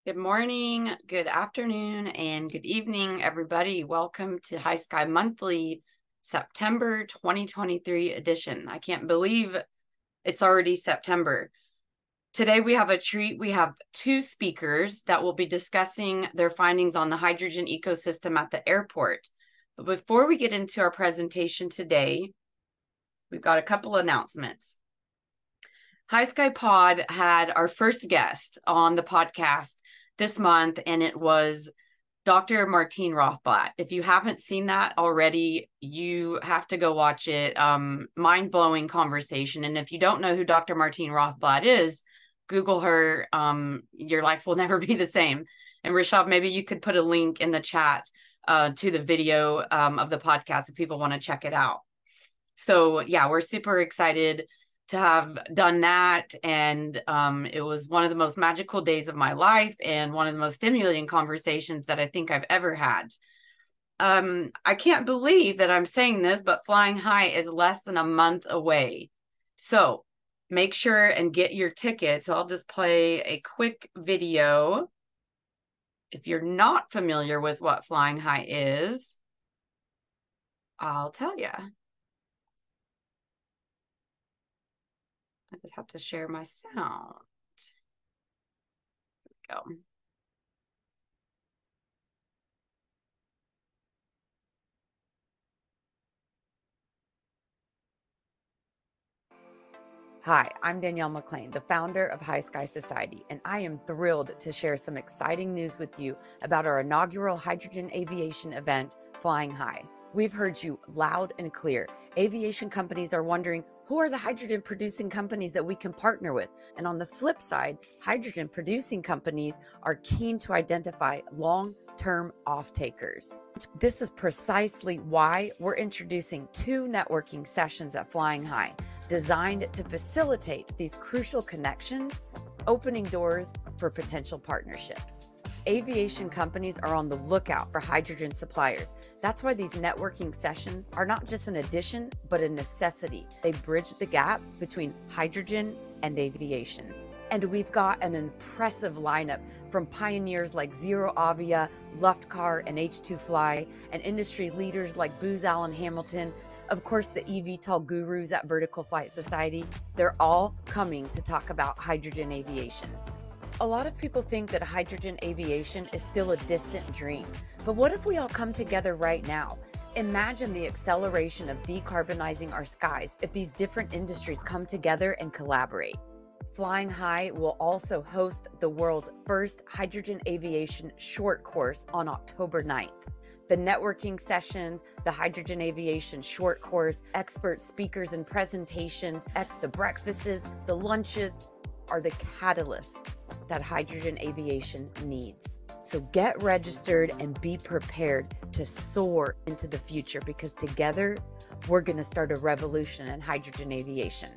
Good morning, good afternoon, and good evening, everybody. Welcome to High Sky Monthly September 2023 edition. I can't believe it's already September. Today we have a treat. We have two speakers that will be discussing their findings on the hydrogen ecosystem at the airport. But before we get into our presentation today, we've got a couple announcements. High Sky Pod had our first guest on the podcast this month, and it was Dr. Martine Rothblatt. If you haven't seen that already, you have to go watch it. Mind-blowing conversation. And if you don't know who Dr. Martine Rothblatt is, Google her. Your life will never be the same. And Rishabh, maybe you could put a link in the chat to the video of the podcast if people want to check it out. So yeah, we're super excited to have done that. And it was one of the most magical days of my life and one of the most stimulating conversations that I think I've ever had. I can't believe that I'm saying this, but Flying High is less than a month away. So make sure and get your tickets. I'll just play a quick video. If you're not familiar with what Flying High is, I'll tell you. I just have to share my sound. Here we go. Hi, I'm Danielle McLean, the founder of High Sky Society, and I am thrilled to share some exciting news with you about our inaugural hydrogen aviation event, Flying High. We've heard you loud and clear. Aviation companies are wondering, who are the hydrogen producing companies that we can partner with? And on the flip side, hydrogen producing companies are keen to identify long-term off-takers. This is precisely why we're introducing two networking sessions at Flying High, designed to facilitate these crucial connections, opening doors for potential partnerships. Aviation companies are on the lookout for hydrogen suppliers. That's why these networking sessions are not just an addition, but a necessity. They bridge the gap between hydrogen and aviation. And we've got an impressive lineup from pioneers like Zero Avia, Luftcar, and H2Fly, and industry leaders like Booz Allen Hamilton. Of course, the eVTOL gurus at Vertical Flight Society. They're all coming to talk about hydrogen aviation. A lot of people think that hydrogen aviation is still a distant dream, but what if we all come together right now? Imagine the acceleration of decarbonizing our skies if these different industries come together and collaborate. Flying High will also host the world's first hydrogen aviation short course on October 9th. The networking sessions, the hydrogen aviation short course, expert speakers and presentations at the breakfasts, the lunches are the catalyst that hydrogen aviation needs. So get registered and be prepared to soar into the future, because together we're going to start a revolution in hydrogen aviation.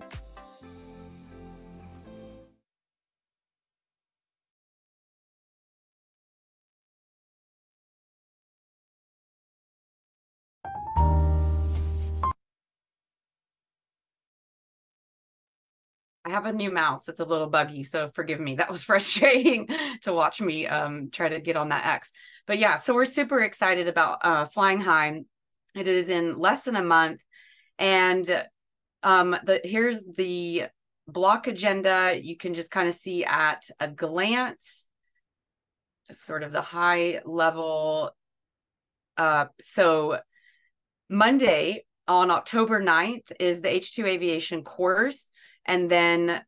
I have a new mouse. It's a little buggy, so forgive me. That was frustrating to watch me try to get on that X. But yeah, so we're super excited about Flying High. It is in less than a month. And here's the block agenda. You can just kind of see at a glance, just sort of the high level. So Monday on October 9th is the H2 Aviation course. And then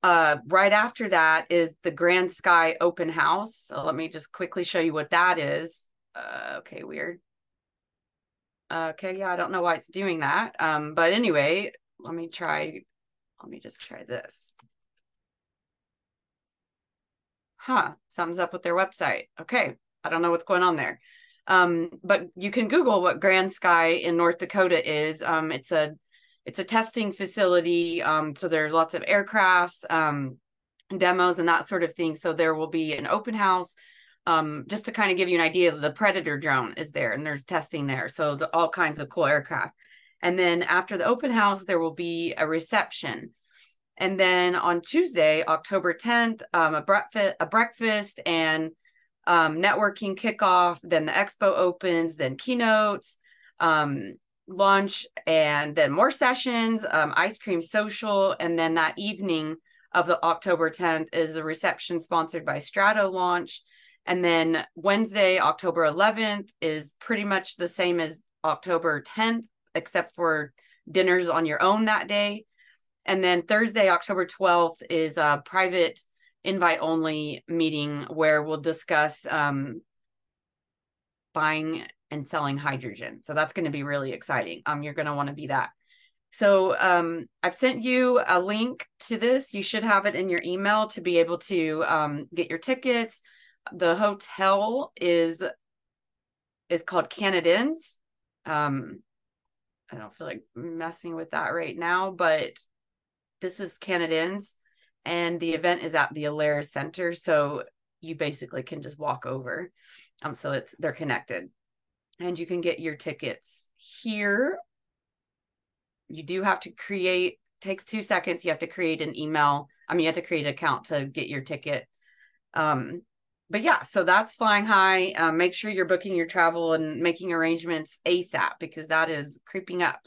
right after that is the Grand Sky Open House. So let me just quickly show you what that is. Okay, weird. Okay, yeah, I don't know why it's doing that. But anyway, let me just try this. Something's up with their website. Okay, I don't know what's going on there. But you can Google what Grand Sky in North Dakota is. It's a testing facility. So there's lots of aircrafts, demos and that sort of thing. So there will be an open house. Just to kind of give you an idea, the Predator drone is there and there's testing there. So all kinds of cool aircraft. And then after the open house, there will be a reception. And then on Tuesday, October 10th, a breakfast and networking kickoff. Then the expo opens, then keynotes, lunch, and then more sessions, ice cream social. And then that evening of the October 10th is a reception sponsored by Strato launch. And then Wednesday, October 11th is pretty much the same as October 10th, except for dinners on your own that day. And then Thursday, October 12th is a private invite only meeting where we'll discuss buying and selling hydrogen. So that's going to be really exciting. You're going to want to be that. So I've sent you a link to this. You should have it in your email to be able to get your tickets. The hotel is called Canadians. I don't feel like messing with that right now, but this is Canadians, and the event is at the Alaris Center. So you basically can just walk over. So they're connected, and you can get your tickets here. You do have to takes 2 seconds. You have to create an email. You have to create an account to get your ticket. But yeah, so that's Flying High. Make sure you're booking your travel and making arrangements ASAP, because that is creeping up.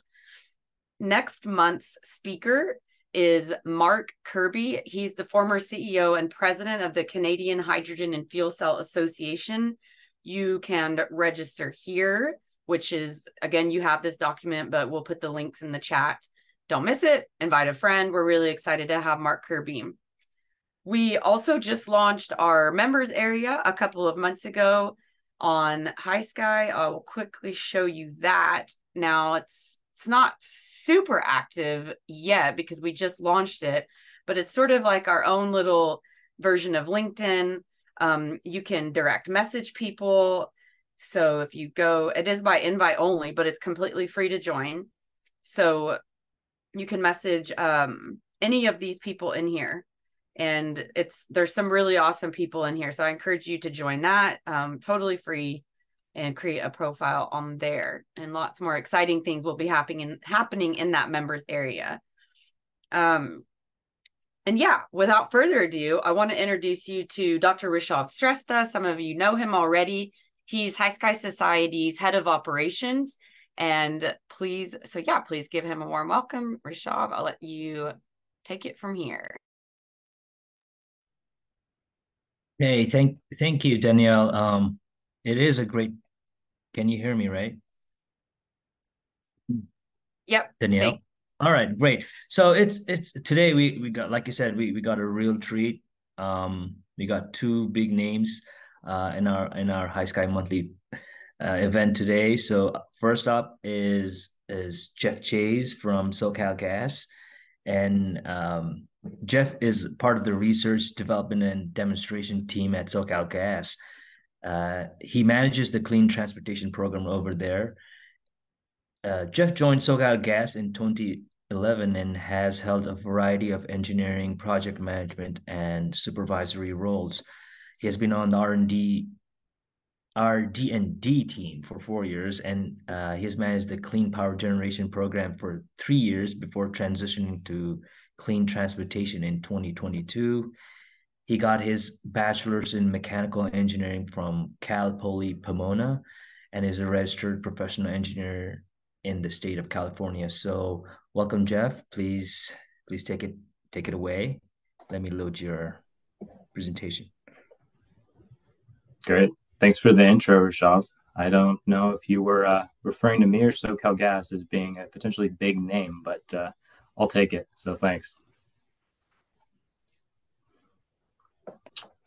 Next month's speaker is Marc Kirby. He's the former CEO and president of the Canadian Hydrogen and Fuel Cell Association. You can register here, which is, again, you have this document, but we'll put the links in the chat. Don't miss it. Invite a friend. We're really excited to have Marc Kirby. We also just launched our members area a couple of months ago on High Sky. I'll quickly show you that. Now it's not super active yet because we just launched it, but it's sort of like our own little version of LinkedIn. You can direct message people. So if you go, it is by invite only, but it's completely free to join. So you can message any of these people in here. And there's some really awesome people in here. So I encourage you to join that, totally free, and create a profile on there. And lots more exciting things will be happening in that members area. And yeah, without further ado, I want to introduce you to Dr. Rishabh Shrestha. Some of you know him already. He's High Sky Society's head of operations. And please give him a warm welcome. Rishabh, I'll let you take it from here. Hey, thank you, Danielle. It is a great. Can you hear me, right? Yep. Danielle. All right, great. So it's today we got, like you said, we got a real treat. We got two big names in our High Sky Monthly event today. So first up is Jeff Chase from SoCalGas, and Jeff is part of the research, development, and demonstration team at SoCalGas. He manages the clean transportation program over there. Jeff joined SoCalGas in 2011 and has held a variety of engineering, project management, and supervisory roles. He has been on the RD&D team for 4 years, and he has managed the clean power generation program for 3 years before transitioning to clean transportation in 2022. He got his bachelor's in mechanical engineering from Cal Poly Pomona and is a registered professional engineer in the state of California. So welcome, Jeff. Please take it away. Let me load your presentation. Great. Thanks for the intro, Rishabh. I don't know if you were referring to me or SoCalGas as being a potentially big name, but I'll take it. So thanks.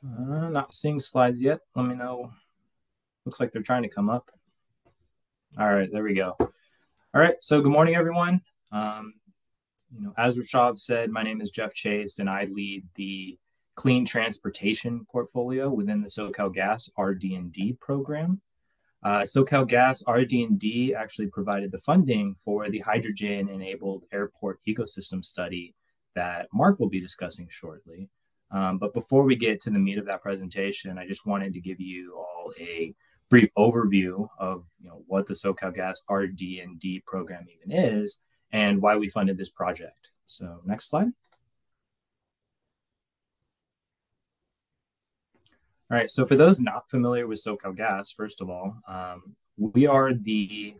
Not seeing slides yet. Let me know. Looks like they're trying to come up. All right, there we go. All right, so good morning, everyone. As Rishabh said, my name is Jeff Chase, and I lead the clean transportation portfolio within the SoCalGas RD&D program. SoCalGas RD&D actually provided the funding for the hydrogen-enabled airport ecosystem study that Marc will be discussing shortly. But before we get to the meat of that presentation, I just wanted to give you all a brief overview of what the SoCalGas RD&D program even is and why we funded this project. So next slide. All right. So for those not familiar with SoCalGas, first of all, we are the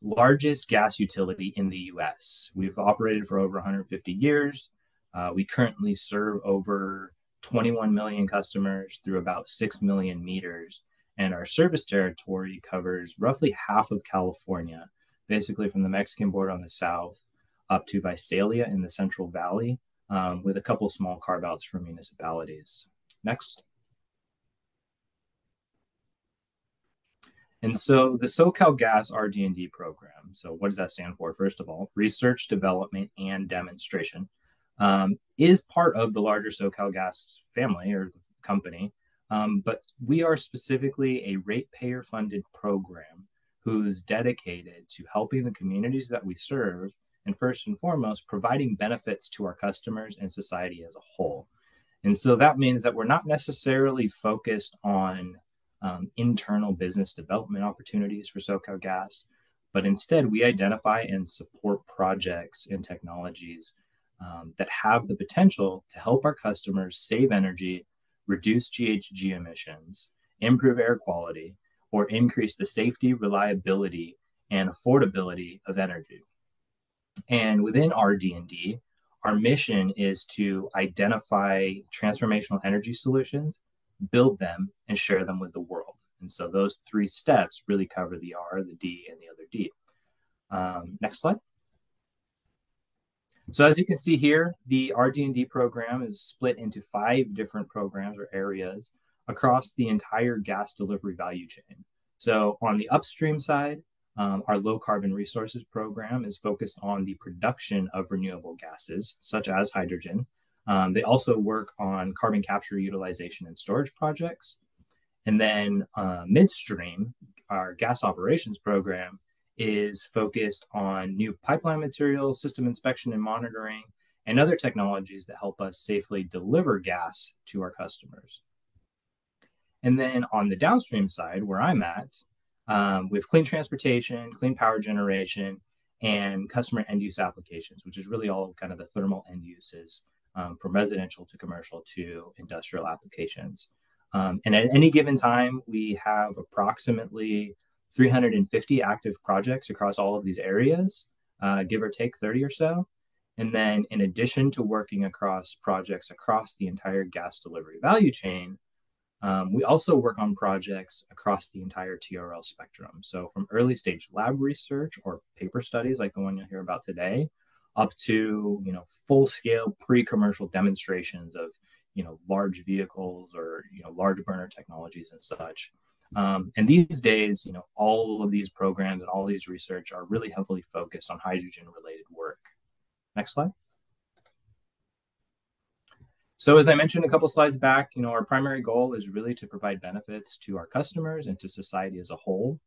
largest gas utility in the US. We've operated for over 150 years. We currently serve over 21 million customers through about 6 million meters. And our service territory covers roughly half of California, basically from the Mexican border on the south up to Visalia in the Central Valley, with a couple small carve outs for municipalities. Next. And so the SoCalGas RD&D program, so what does that stand for? First of all, research, development, and demonstration, is part of the larger SoCalGas family or company. But we are specifically a ratepayer funded program who's dedicated to helping the communities that we serve, and first and foremost, providing benefits to our customers and society as a whole. And so that means that we're not necessarily focused on internal business development opportunities for SoCalGas, but instead we identify and support projects and technologies that have the potential to help our customers save energy, reduce GHG emissions, improve air quality, or increase the safety, reliability, and affordability of energy. And within RD&D, our mission is to identify transformational energy solutions, build them, and share them with the world. And so those three steps really cover the R, the D, and the other D. Next slide. So as you can see here, the RD&D program is split into 5 different programs or areas across the entire gas delivery value chain. So on the upstream side, our low carbon resources program is focused on the production of renewable gases, such as hydrogen. They also work on carbon capture, utilization, and storage projects. And then midstream, our gas operations program is focused on new pipeline materials, system inspection and monitoring, and other technologies that help us safely deliver gas to our customers. And then on the downstream side, where I'm at, we have clean transportation, clean power generation, and customer end use applications, which is really all of kind of the thermal end uses from residential to commercial to industrial applications. And at any given time, we have approximately 350 active projects across all of these areas, give or take 30 or so. And then in addition to working across projects across the entire gas delivery value chain, we also work on projects across the entire TRL spectrum. So from early stage lab research or paper studies like the one you'll hear about today, up to full scale pre-commercial demonstrations of large vehicles or large burner technologies and such. And these days, all of these programs and all these research are really heavily focused on hydrogen related work. Next slide. So as I mentioned a couple slides back, our primary goal is really to provide benefits to our customers and to society as a whole.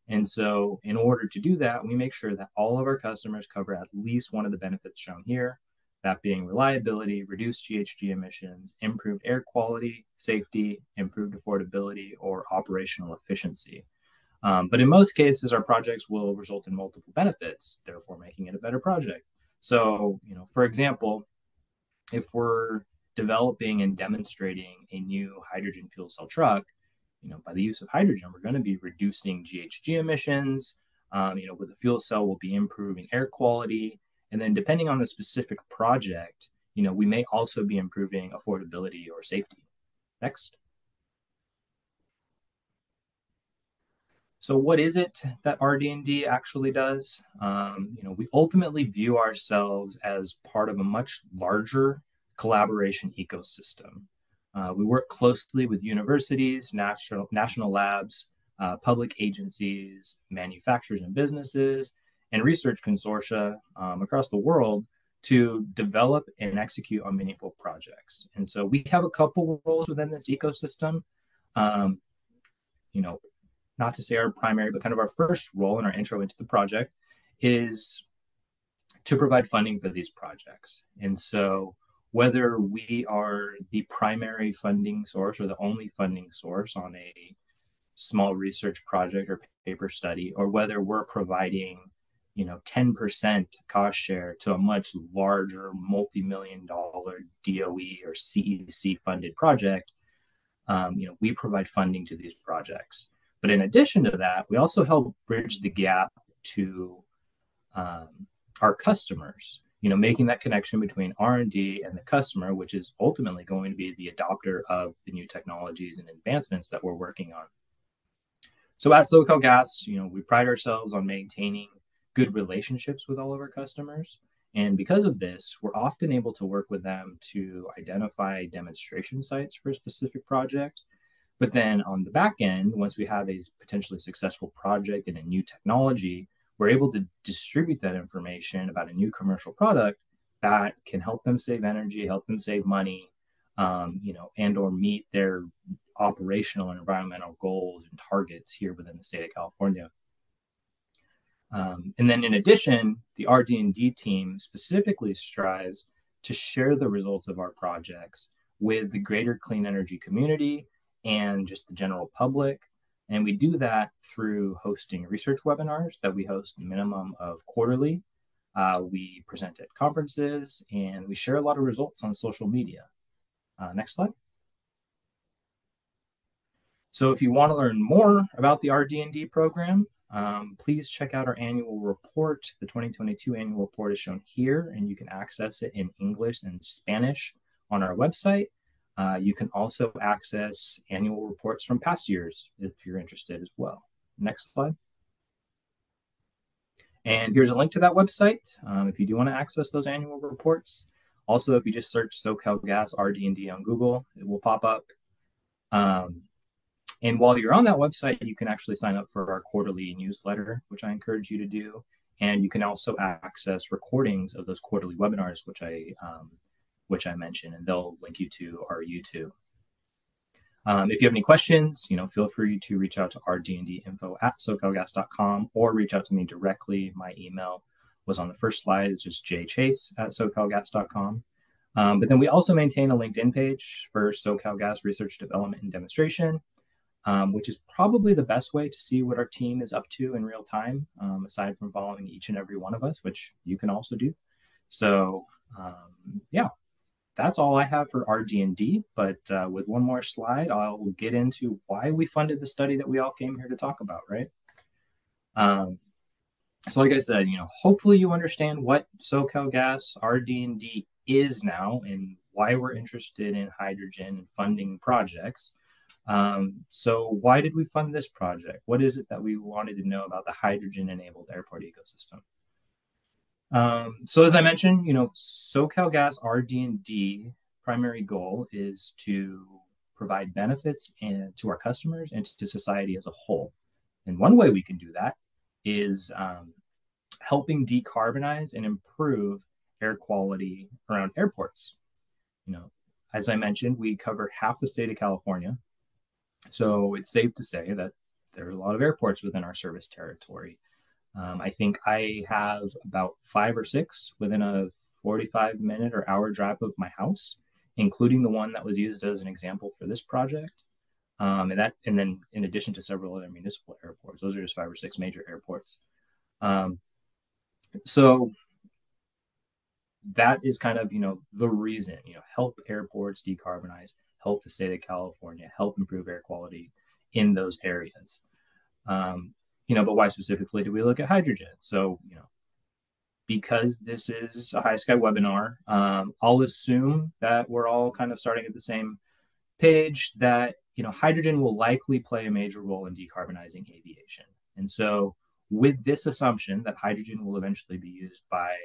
And so in order to do that, we make sure that all of our customers cover at least one of the benefits shown here, that being reliability, reduced GHG emissions, improved air quality, safety, improved affordability, or operational efficiency. But in most cases, our projects will result in multiple benefits, therefore making it a better project. So, for example, if we're developing and demonstrating a new hydrogen fuel cell truck, by the use of hydrogen, we're going to be reducing GHG emissions. With the fuel cell, we'll be improving air quality. And then depending on the specific project, we may also be improving affordability or safety. Next. So what is it that RD&D actually does? We ultimately view ourselves as part of a much larger collaboration ecosystem. We work closely with universities, national labs, public agencies, manufacturers and businesses, and research consortia across the world to develop and execute on meaningful projects. And so we have a couple roles within this ecosystem. Not to say our primary, but kind of our first role in our intro into the project is to provide funding for these projects. And so whether we are the primary funding source or the only funding source on a small research project or paper study, or whether we're providing 10% cost share to a much larger multi-million-dollar DOE or CEC funded project, we provide funding to these projects. But in addition to that, we also help bridge the gap to our customers, making that connection between R&D and the customer, which is ultimately going to be the adopter of the new technologies and advancements that we're working on. So at SoCalGas, we pride ourselves on maintaining good relationships with all of our customers. And because of this, we're often able to work with them to identify demonstration sites for a specific project. But then on the back end, once we have a potentially successful project and a new technology, we're able to distribute that information about a new commercial product that can help them save energy, help them save money, and or meet their operational and environmental goals and targets here within the state of California. And then in addition, the RD&D team specifically strives to share the results of our projects with the greater clean energy community and just the general public. And we do that through hosting research webinars that we host a minimum of quarterly. We present at conferences, and we share a lot of results on social media. Next slide. So if you want to learn more about the RD&D program, please check out our annual report. The 2022 annual report is shown here, and you can access it in English and Spanish on our website. You can also access annual reports from past years if you're interested as well. Next slide. And here's a link to that website if you do want to access those annual reports. Also, if you just search SoCalGas RD&D on Google, it will pop up. And while you're on that website, you can actually sign up for our quarterly newsletter, which I encourage you to do. And you can also access recordings of those quarterly webinars, which I mentioned, and they'll link you to our YouTube. If you have any questions, feel free to reach out to rdndinfo@socalgas.com or reach out to me directly. My email was on the first slide. It's just jchase@socalgas.com. But then we also maintain a LinkedIn page for SoCalGas Research Development and Demonstration, which is probably the best way to see what our team is up to in real time, aside from following each and every one of us, which you can also do. So yeah, that's all I have for RD&D. But with one more slide, I'll get into why we funded the study that we all came here to talk about, right? So like I said, hopefully you understand what SoCalGas RD&D is now and why we're interested in hydrogen and funding projects. So why did we fund this project? What is it that we wanted to know about the hydrogen-enabled airport ecosystem? So as I mentioned, SoCalGas RD&D primary goal is to provide benefits to our customers and to society as a whole. And one way we can do that is helping decarbonize and improve air quality around airports. As I mentioned, we cover half the state of California. So it's safe to say that there's a lot of airports within our service territory. I think I have about 5 or 6 within a 45-minute or hour drive of my house, including the one that was used as an example for this project. And then in addition to several other municipal airports, those are just 5 or 6 major airports. So that is kind of, the reason, help airports decarbonize, help the state of California, help improve air quality in those areas. But why specifically do we look at hydrogen? So, because this is a High Sky webinar, I'll assume that we're all kind of starting at the same page, that, hydrogen will likely play a major role in decarbonizing aviation. And so with this assumption that hydrogen will eventually be used by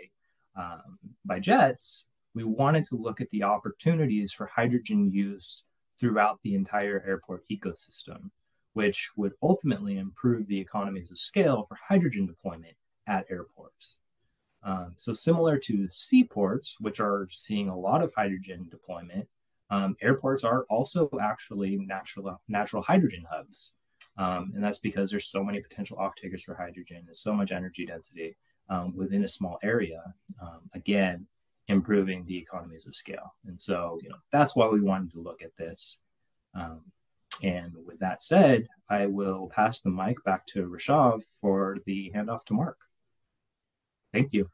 jets, we wanted to look at the opportunities for hydrogen use throughout the entire airport ecosystem, which would ultimately improve the economies of scale for hydrogen deployment at airports. So similar to seaports, which are seeing a lot of hydrogen deployment, airports are also actually natural hydrogen hubs. And that's because there's so many potential off-takers for hydrogen. There's so much energy density within a small area. Again, improving the economies of scale. And so, that's why we wanted to look at this. And with that said, I will pass the mic back to Rishav for the handoff to Mark. Thank you.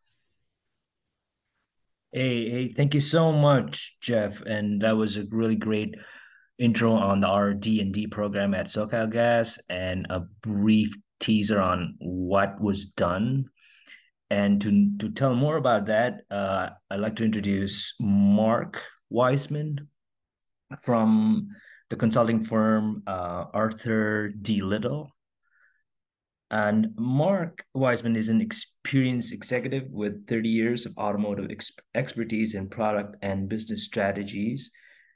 Hey, thank you so much, Jeff. And that was a really great intro on the RD&D program at SoCalGas and a brief teaser on what was done. And to tell more about that, I'd like to introduce Marc Wiseman from the consulting firm Arthur D. Little. And Marc Wiseman is an experienced executive with 30 years of automotive expertise in product and business strategies,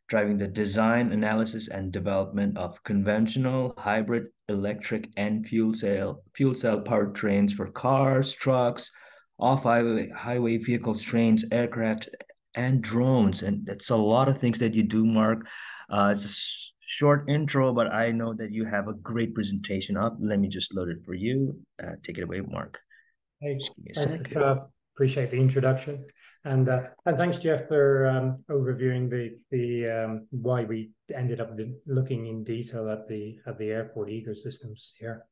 driving the design, analysis, and development of conventional, hybrid, electric, and fuel cell powertrains for cars, trucks, off-highway vehicles, trains, aircraft, and drones. And that's a lot of things that you do, Marc. It's a short intro, but I know that you have a great presentation up. Let me just load it for you. Take it away, Marc. Hey, Just give me a thanks, second. appreciate the introduction, and thanks, Jeff, for overviewing the why we ended up looking in detail at the airport ecosystems here.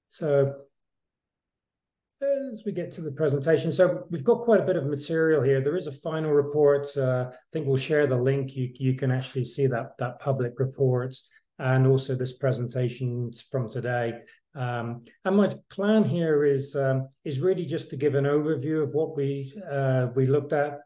So as we get to the presentation, so we've got quite a bit of material here. There is a final report. I think we'll share the link. You can actually see that public report and also this presentation from today. And my plan here is really just to give an overview of what we looked at.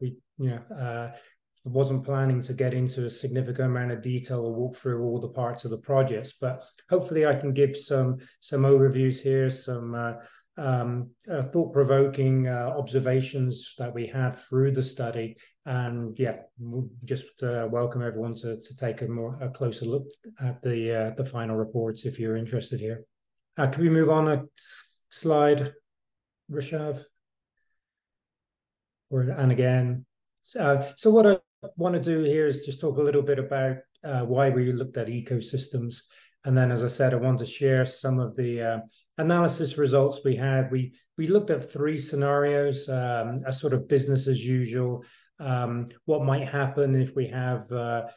Wasn't planning to get into a significant amount of detail or walk through all the parts of the projects, but hopefully I can give some overviews here, some thought-provoking observations that we had through the study, and we'll just welcome everyone to take a closer look at the final reports if you're interested here. Can we move on a slide, Rishav? And again, so what I want to do here is just talk a little bit about why we looked at ecosystems, and then, as I said, I want to share some of the analysis results we had. We looked at 3 scenarios, a sort of business as usual, what might happen if we have the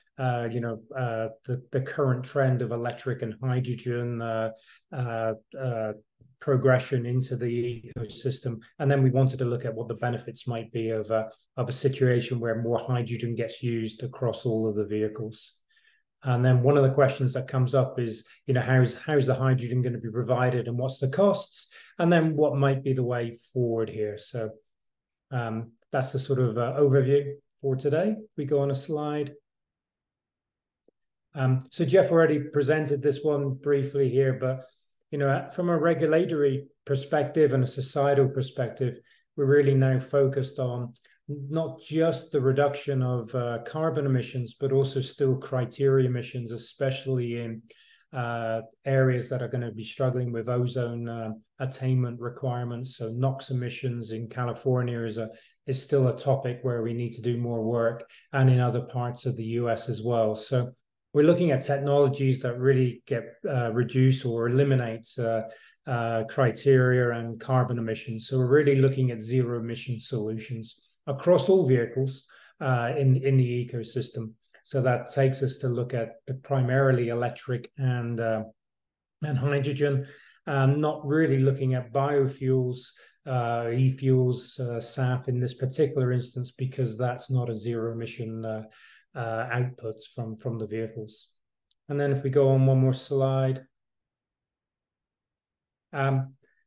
current trend of electric and hydrogen progression into the ecosystem, and then we wanted to look at what the benefits might be of a situation where more hydrogen gets used across all of the vehicles. And then one of the questions that comes up is, how's the hydrogen going to be provided and what's the costs? And then what might be the way forward here. So that's the sort of overview for today. We go on a slide. So Jeff already presented this one briefly here, but from a regulatory perspective and a societal perspective, we're really now focused on not just the reduction of carbon emissions, but also still criteria emissions, especially in areas that are going to be struggling with ozone attainment requirements. So NOx emissions in California is still a topic where we need to do more work, and in other parts of the US as well. So we're looking at technologies that really get reduce or eliminate criteria and carbon emissions. So we're really looking at zero emission solutions across all vehicles in the ecosystem. So that takes us to look at primarily electric and hydrogen, not really looking at biofuels, e-fuels, SAF in this particular instance, because that's not a zero emission outputs from the vehicles. And then if we go on one more slide.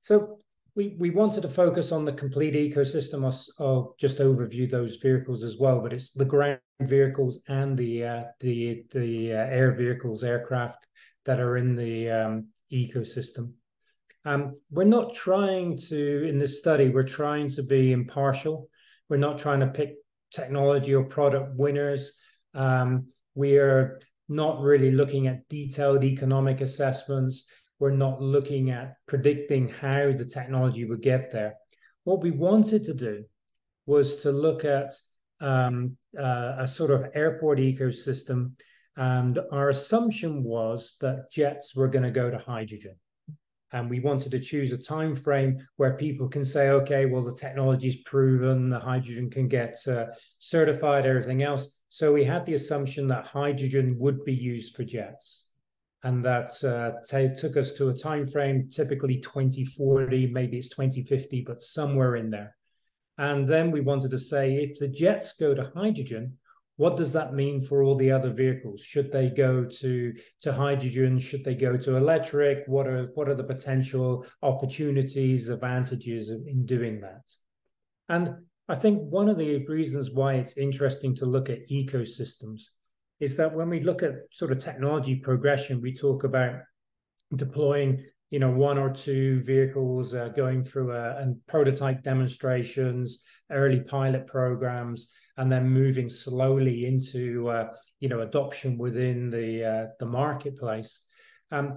So we wanted to focus on the complete ecosystem. I'll just overview those vehicles as well, but it's the ground vehicles and the air vehicles, aircraft that are in the ecosystem. We're not trying to, in this study, we're trying to be impartial. We're not trying to pick technology or product winners. We are not really looking at detailed economic assessments. We're not looking at predicting how the technology would get there. What we wanted to do was to look at a sort of airport ecosystem, and our assumption was that jets were going to go to hydrogen. And we wanted to choose a time frame where people can say, okay, well, the technology's proven, the hydrogen can get certified, everything else. So we had the assumption that hydrogen would be used for jets. And that took us to a time frame, typically 2040, maybe it's 2050, but somewhere in there. And then we wanted to say, if the jets go to hydrogen, what does that mean for all the other vehicles? Should they go to hydrogen? Should they go to electric? What are the potential opportunities, advantages in doing that? And I think one of the reasons why it's interesting to look at ecosystems is that when we look at sort of technology progression, we talk about deploying, you know, 1 or 2 vehicles, going through and prototype demonstrations, early pilot programs, and then moving slowly into you know, adoption within the marketplace.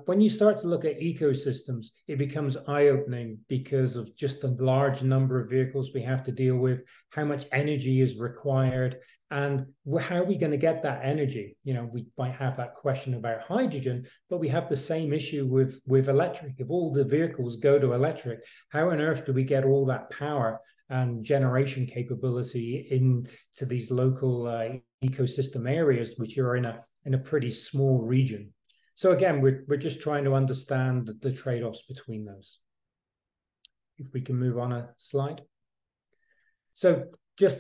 When you start to look at ecosystems, it becomes eye-opening because of just the large number of vehicles we have to deal with, how much energy is required, and how are we going to get that energy? You know, we might have that question about hydrogen, but we have the same issue with electric. If all the vehicles go to electric, how on earth do we get all that power and generation capability into these local ecosystem areas, which are in a pretty small region? So again, we're just trying to understand the trade-offs between those. If we can move on a slide. So just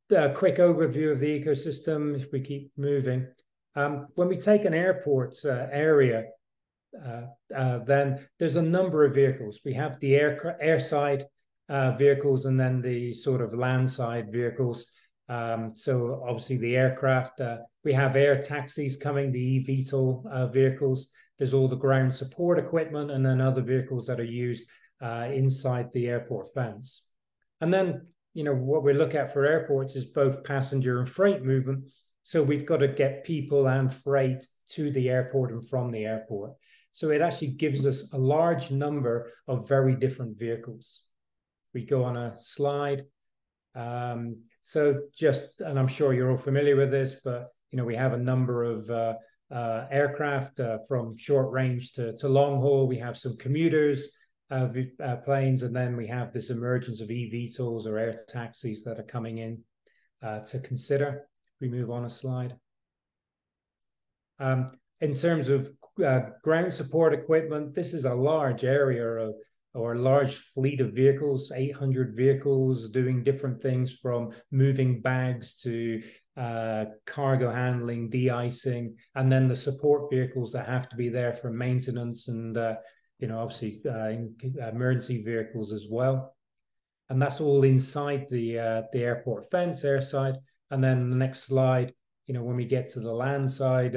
a quick overview of the ecosystem, if we keep moving. When we take an airport area, then there's a number of vehicles. We have the airside vehicles and then the sort of landside vehicles. So obviously the aircraft, we have air taxis coming, the eVTOL vehicles. There's all the ground support equipment and then other vehicles that are used inside the airport fence. And then, you know, what we look at for airports is both passenger and freight movement. So we've got to get people and freight to the airport and from the airport. So it actually gives us a large number of very different vehicles. We go on a slide. So just, and I'm sure you're all familiar with this, but, you know, we have a number of aircraft from short range to long haul. We have some commuters, planes, and then we have this emergence of eVTOLs or air taxis that are coming in to consider. We move on a slide. In terms of ground support equipment, this is a large area or a large fleet of vehicles, 800 vehicles doing different things from moving bags to cargo handling, de-icing, and then the support vehicles that have to be there for maintenance and, you know, obviously emergency vehicles as well. And that's all inside the airport fence, airside. And then the next slide, you know, when we get to the landside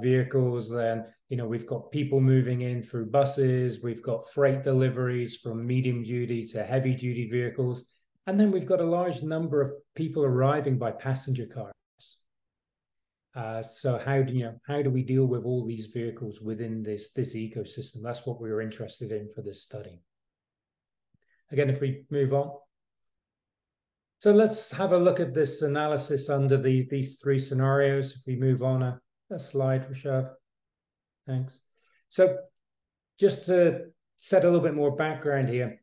vehicles, then, you know, we've got people moving in through buses, we've got freight deliveries from medium duty to heavy duty vehicles, and then we've got a large number of people arriving by passenger cars. So how do we deal with all these vehicles within this ecosystem? That's what we were interested in for this study. Again, if we move on. So let's have a look at this analysis under these 3 scenarios. If we move on a slide, Rishabh. Thanks. So just to set a little bit more background here,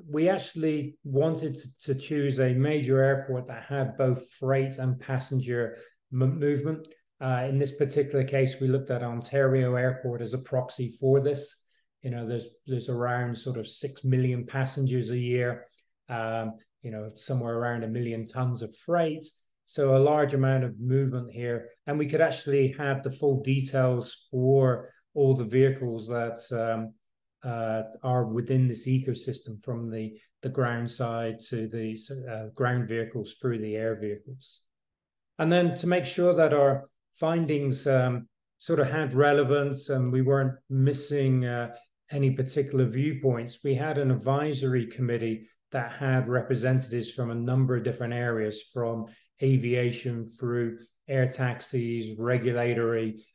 we actually wanted to choose a major airport that had both freight and passenger movement. In this particular case, we looked at Ontario Airport as a proxy for this. You know, there's around sort of 6 million passengers a year, you know, somewhere around 1 million tons of freight. So a large amount of movement here. And we could actually have the full details for all the vehicles that are within this ecosystem, from the ground side to the ground vehicles through the air vehicles. And then to make sure that our findings sort of had relevance and we weren't missing any particular viewpoints, we had an advisory committee that had representatives from a number of different areas, from aviation through air taxis, regulatory,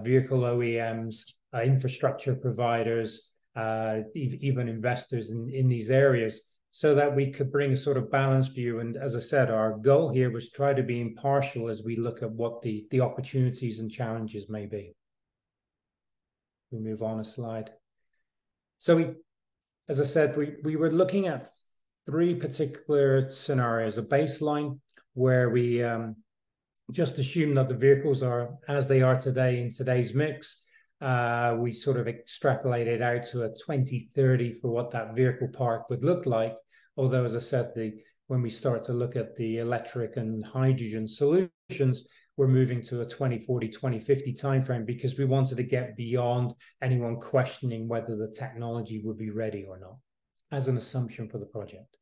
vehicle OEMs, infrastructure providers, even investors in these areas, so that we could bring a sort of balanced view. And as I said, our goal here was try to be impartial as we look at what the opportunities and challenges may be. We move on a slide. So as I said, we were looking at 3 particular scenarios: a baseline where we just assume that the vehicles are as they are today in today's mix. We sort of extrapolated out to a 2030 for what that vehicle park would look like. Although, as I said, when we start to look at the electric and hydrogen solutions, we're moving to a 2040, 2050 timeframe because we wanted to get beyond anyone questioning whether the technology would be ready or not as an assumption for the project.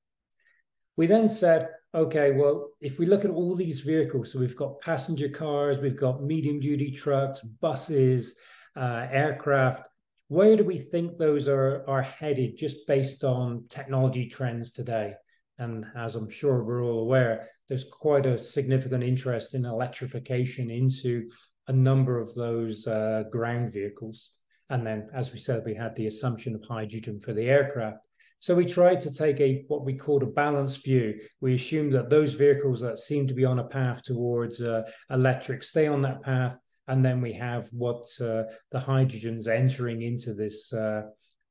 We then said, okay, well, if we look at all these vehicles, so we've got passenger cars, we've got medium-duty trucks, buses, aircraft, where do we think those are headed just based on technology trends today? And as I'm sure we're all aware, there's quite a significant interest in electrification into a number of those ground vehicles. And then, as we said, we had the assumption of hydrogen for the aircraft. So we tried to take what we called a balanced view. We assumed that those vehicles that seem to be on a path towards electric stay on that path. And then we have what the hydrogen's entering into this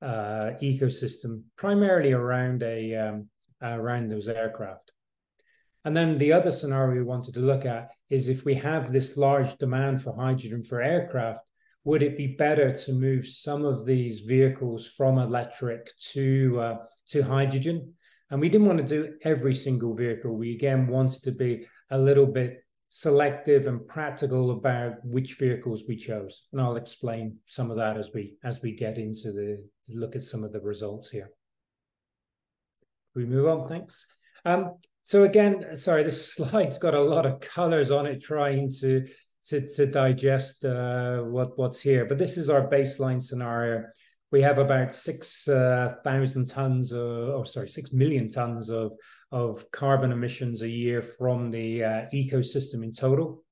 ecosystem, primarily around around those aircraft. And then the other scenario we wanted to look at is if we have this large demand for hydrogen for aircraft, would it be better to move some of these vehicles from electric to hydrogen? And we didn't want to do every single vehicle. We again wanted to be a little bit selective and practical about which vehicles we chose. And I'll explain some of that as we get into the look at some of the results here. We move on, thanks. So again, sorry, this slide's got a lot of colors on it, trying to digest what's here. But this is our baseline scenario. We have about 6,000 tons, 6 million tons of carbon emissions a year from the ecosystem in total.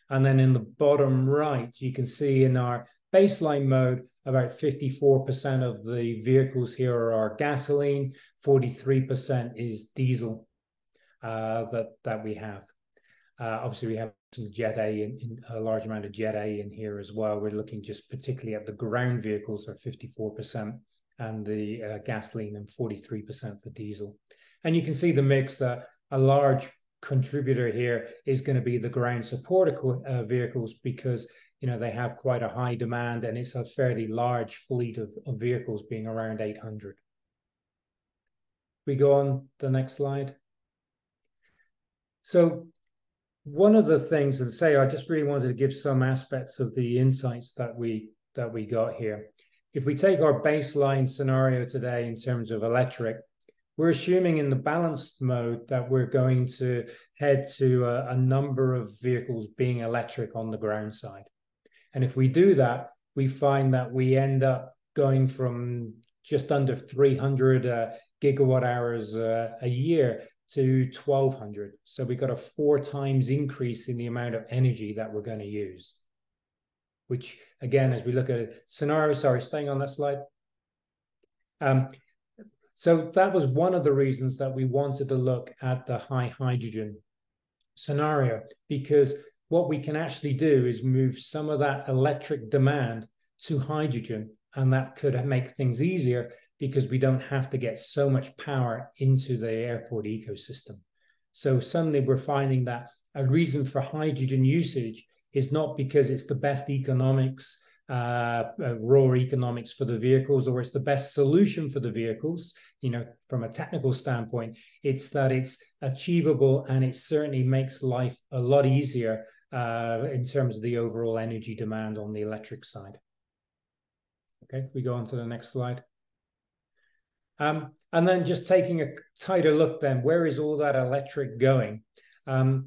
And then in the bottom right, you can see in our baseline mode, about 54% of the vehicles here are gasoline, 43% is diesel that we have. Obviously, we have some Jet A in a large amount of Jet A in here as well. We're looking just particularly at the ground vehicles are 54% and the gasoline and 43% for diesel. And you can see the mix that a large contributor here is going to be the ground support vehicles because they have quite a high demand and it's a fairly large fleet of vehicles being around 800. We go on the next slide. So one of the things, and say, I just really wanted to give some aspects of the insights that we got here. If we take our baseline scenario today in terms of electric, we're assuming in the balanced mode that we're going to head to a number of vehicles being electric on the ground side. And if we do that, we find that we end up going from just under 300 gigawatt hours a year to 1,200. So we got a 4 times increase in the amount of energy that we're going to use. Which, again, as we look at a scenario, sorry, staying on that slide. So that was one of the reasons that we wanted to look at the high hydrogen scenario, because what we can actually do is move some of that electric demand to hydrogen, and that could make things easier because we don't have to get so much power into the airport ecosystem. So suddenly we're finding that a reason for hydrogen usage is not because it's the best economics, raw economics for the vehicles, or it's the best solution for the vehicles, from a technical standpoint. It's that it's achievable and it certainly makes life a lot easier in terms of the overall energy demand on the electric side. Okay, if we go on to the next slide. And then just taking a tighter look then, where is all that electric going? A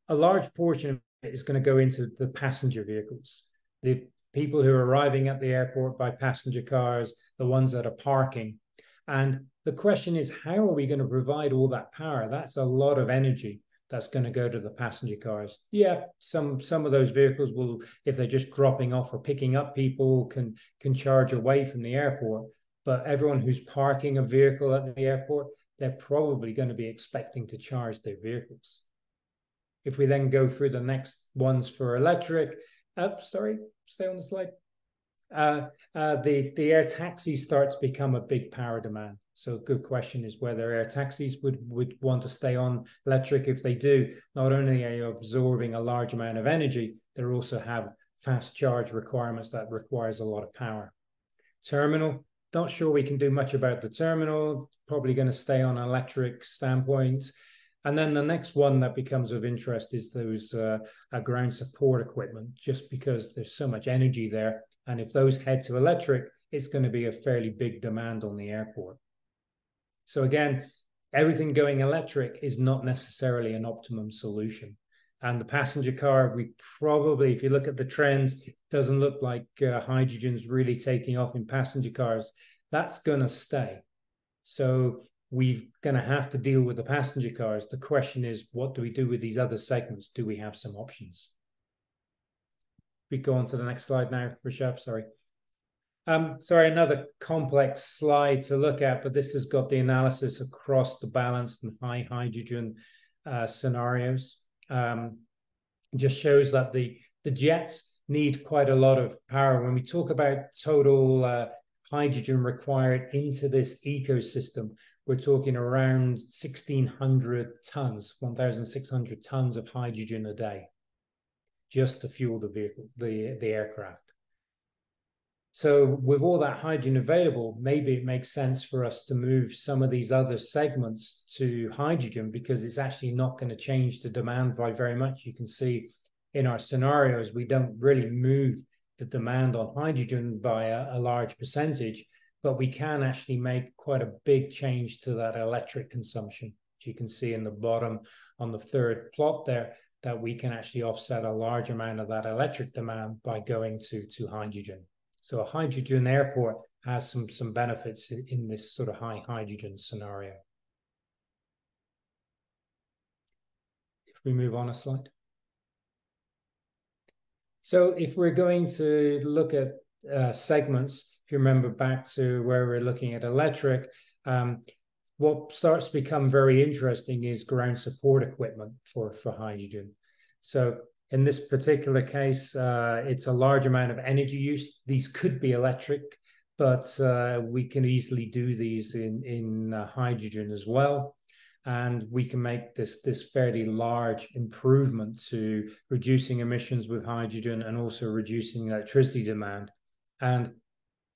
large portion of it is going to go into the passenger vehicles. The people who are arriving at the airport by passenger cars, the ones that are parking. And the question is, how are we going to provide all that power? That's a lot of energy that's going to go to the passenger cars. Yeah, some of those vehicles will, if they're just dropping off or picking up people, can charge away from the airport. But everyone who's parking a vehicle at the airport, they're probably going to be expecting to charge their vehicles. If we then go through the next ones for electric, sorry, stay on the slide. The air taxis start to become a big power demand. So a good question is whether air taxis would want to stay on electric. If they do, not only are you absorbing a large amount of energy, they also have fast charge requirements that requires a lot of power. Terminal, not sure we can do much about the terminal, probably going to stay on an electric standpoint. And then the next one that becomes of interest is those ground support equipment, just because there's so much energy there. And if those head to electric, it's going to be a fairly big demand on the airport. So again, everything going electric is not necessarily an optimum solution. And the passenger car, we probably, if you look at the trends, doesn't look like hydrogen's really taking off in passenger cars. That's going to stay. So we're going to have to deal with the passenger cars. The question is, what do we do with these other segments? Do we have some options? We go on to the next slide now, Rishabh, sorry. Sorry, another complex slide to look at, but this has got the analysis across the balanced and high hydrogen scenarios. Just shows that the jets need quite a lot of power. When we talk about total hydrogen required into this ecosystem, we're talking around 1,600 tons, 1,600 tons of hydrogen a day, just to fuel the vehicle, the aircraft. So with all that hydrogen available, maybe it makes sense for us to move some of these other segments to hydrogen, because it's actually not going to change the demand by very much. You can see in our scenarios, we don't really move the demand on hydrogen by a large percentage, but we can actually make quite a big change to that electric consumption. As you can see in the bottom on the third plot there, that we can actually offset a large amount of that electric demand by going to hydrogen. So a hydrogen airport has some benefits in this sort of high hydrogen scenario. If we move on a slide. So if we're going to look at segments, if you remember back to where we're looking at electric, what starts to become very interesting is ground support equipment for hydrogen. So in this particular case, it's a large amount of energy use. These could be electric, but we can easily do these in hydrogen as well. And we can make this fairly large improvement to reducing emissions with hydrogen and also reducing electricity demand. And,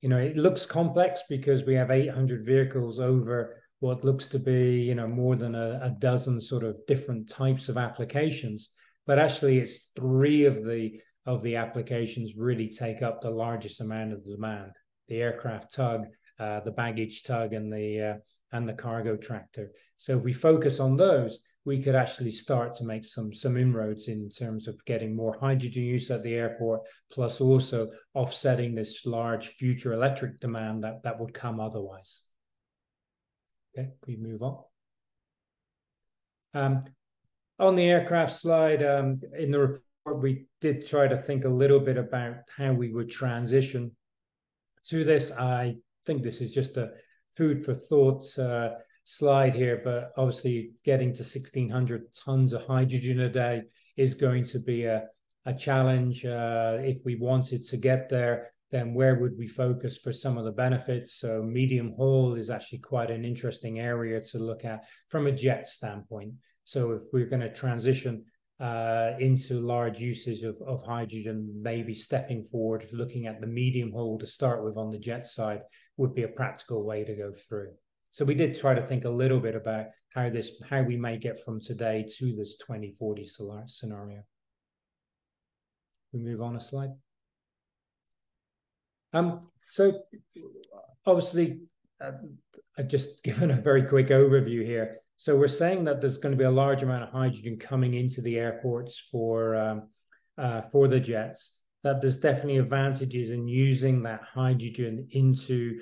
you know, it looks complex because we have 800 vehicles over what looks to be, more than a dozen sort of different types of applications. But actually, it's 3 of the applications really take up the largest amount of the demand: the aircraft tug, the baggage tug, and the cargo tractor. So if we focus on those, we could actually start to make some inroads in terms of getting more hydrogen use at the airport, plus also offsetting this large future electric demand that would come otherwise. Okay, we move on. On the aircraft slide, in the report, we did try to think a little bit about how we would transition to this. I think this is just a food for thought slide here, but obviously getting to 1,600 tons of hydrogen a day is going to be a challenge. If we wanted to get there, then where would we focus for some of the benefits? So medium haul is actually quite an interesting area to look at from a jet standpoint. So if we're going to transition into large usage of hydrogen, maybe stepping forward, looking at the medium haul to start with on the jet side would be a practical way to go through. So we did try to think a little bit about how we may get from today to this 2040 scenario. We move on a slide. So obviously, I've just given a very quick overview here. So we're saying that there's going to be a large amount of hydrogen coming into the airports for the jets, that there's definitely advantages in using that hydrogen into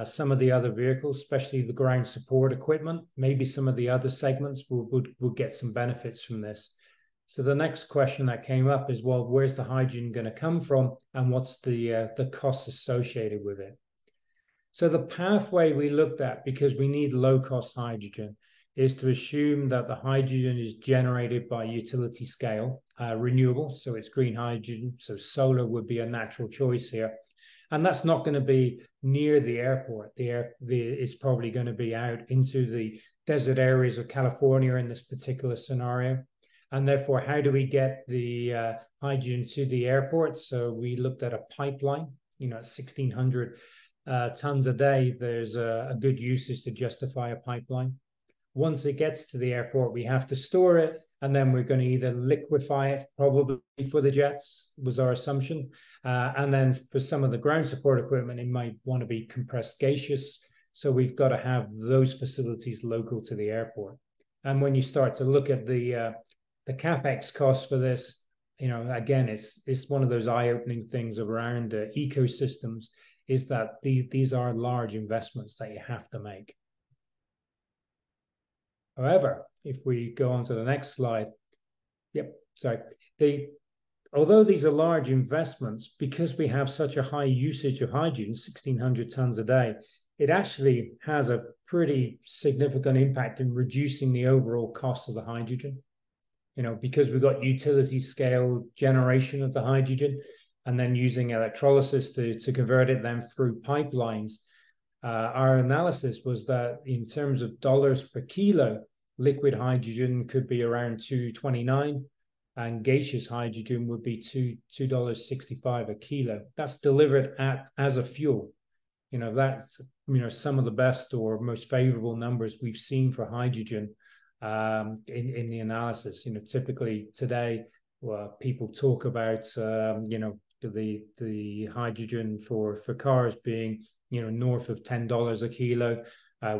some of the other vehicles, especially the ground support equipment. Maybe some of the other segments will get some benefits from this. So the next question that came up is, well, where's the hydrogen going to come from, and what's the costs associated with it? So the pathway we looked at, because we need low-cost hydrogen, is to assume that the hydrogen is generated by utility scale, renewable, so it's green hydrogen, so solar would be a natural choice here. And that's not going to be near the airport. It's probably going to be out into the desert areas of California in this particular scenario. And therefore, how do we get the hydrogen to the airport? So we looked at a pipeline, at 1,600 tons a day. There's a good usage to justify a pipeline. Once it gets to the airport, we have to store it, and then we're going to either liquefy it, probably for the jets, was our assumption. And then for some of the ground support equipment, it might want to be compressed gaseous. So we've got to have those facilities local to the airport. And when you start to look at the CapEx costs for this, again, it's one of those eye-opening things around ecosystems, is that these are large investments that you have to make. However, if we go on to the next slide, although these are large investments, because we have such a high usage of hydrogen, 1,600 tons a day, it actually has a pretty significant impact in reducing the overall cost of the hydrogen. Because we've got utility scale generation of the hydrogen, and then using electrolysis to convert it then through pipelines. Our analysis was that in terms of dollars per kilo, liquid hydrogen could be around $2.29, and gaseous hydrogen would be $2.65 a kilo. That's delivered as a fuel. That's some of the best or most favorable numbers we've seen for hydrogen in the analysis. Typically today, people talk about the hydrogen for cars being north of $10 a kilo.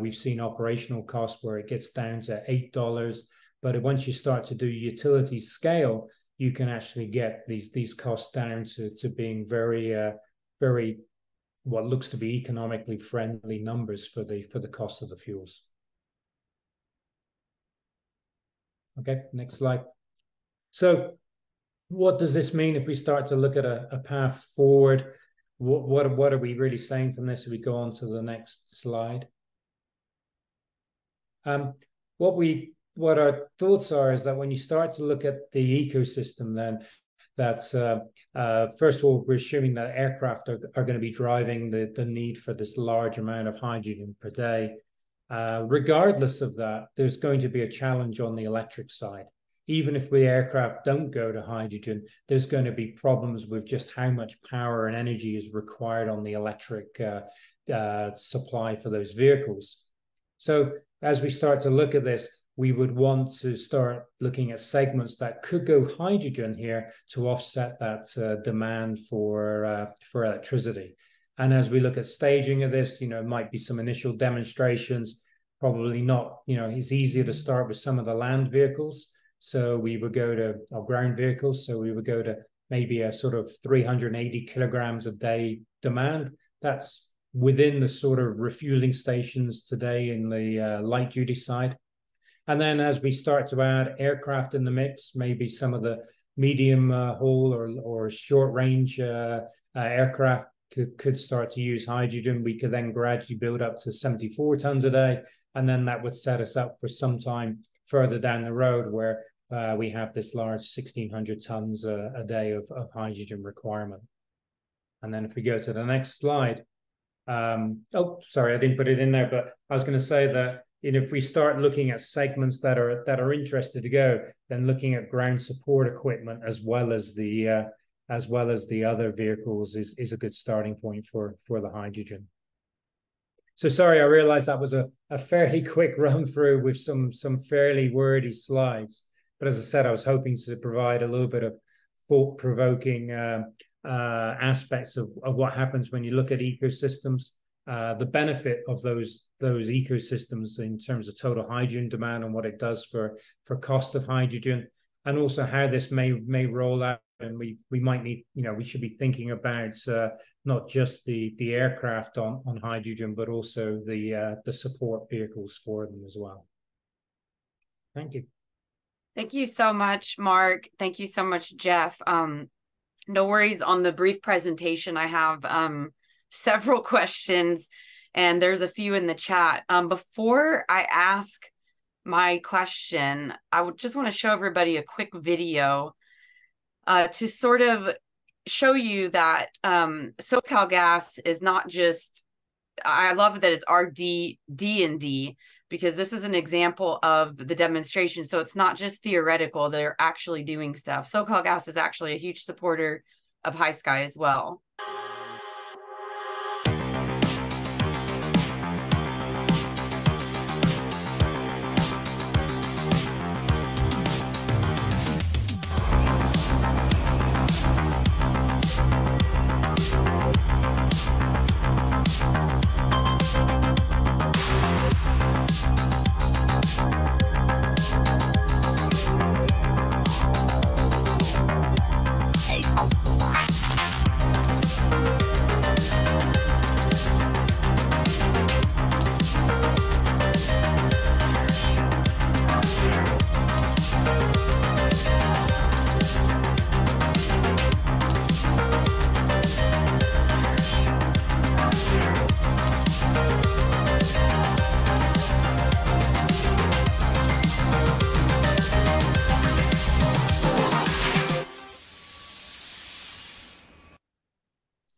We've seen operational costs where it gets down to $8, but once you start to do utility scale, you can actually get these costs down to being very what looks to be economically friendly numbers for the cost of the fuels. Okay, next slide. So what does this mean if we start to look at a path forward? What are we really saying from this if we go on to the next slide? What our thoughts are is that when you start to look at the ecosystem, then that's first of all, we're assuming that aircraft are going to be driving the need for this large amount of hydrogen per day. Regardless of that, there's going to be a challenge on the electric side. Even if the aircraft don't go to hydrogen, there's going to be problems with just how much power and energy is required on the electric supply for those vehicles. So as we start to look at this, we would want to start looking at segments that could go hydrogen here to offset that demand for electricity. And as we look at staging of this, it might be some initial demonstrations, probably not, it's easier to start with some of the land vehicles. So we would go to our ground vehicles. So we would go to maybe a sort of 380 kilograms a day demand. That's within the sort of refueling stations today in the light duty side. And then as we start to add aircraft in the mix, maybe some of the medium haul or short range aircraft could start to use hydrogen. We could then gradually build up to 74 tons a day. And then that would set us up for some time further down the road where we have this large 1,600 tons a day of hydrogen requirement. And then if we go to the next slide, oh, sorry, I didn't put it in there, but I was going to say that if we start looking at segments that are interested to go, then looking at ground support equipment as well as the other vehicles is a good starting point for the hydrogen. So sorry, I realized that was a fairly quick run through with some fairly wordy slides. But as I said, I was hoping to provide a little bit of thought-provoking aspects of what happens when you look at ecosystems, the benefit of those ecosystems in terms of total hydrogen demand and what it does for cost of hydrogen, and also how this may roll out. And we might need, we should be thinking about not just the aircraft on hydrogen, but also the support vehicles for them as well. Thank you. Thank you so much, Mark. Thank you so much, Jeff. No worries on the brief presentation. I have several questions, and there's a few in the chat. Before I ask my question, I would just want to show everybody a quick video to sort of show you that SoCalGas is not just, I love that it's RD&D, because this is an example of the demonstration. So it's not just theoretical, they're actually doing stuff. SoCalGas is actually a huge supporter of High Sky as well.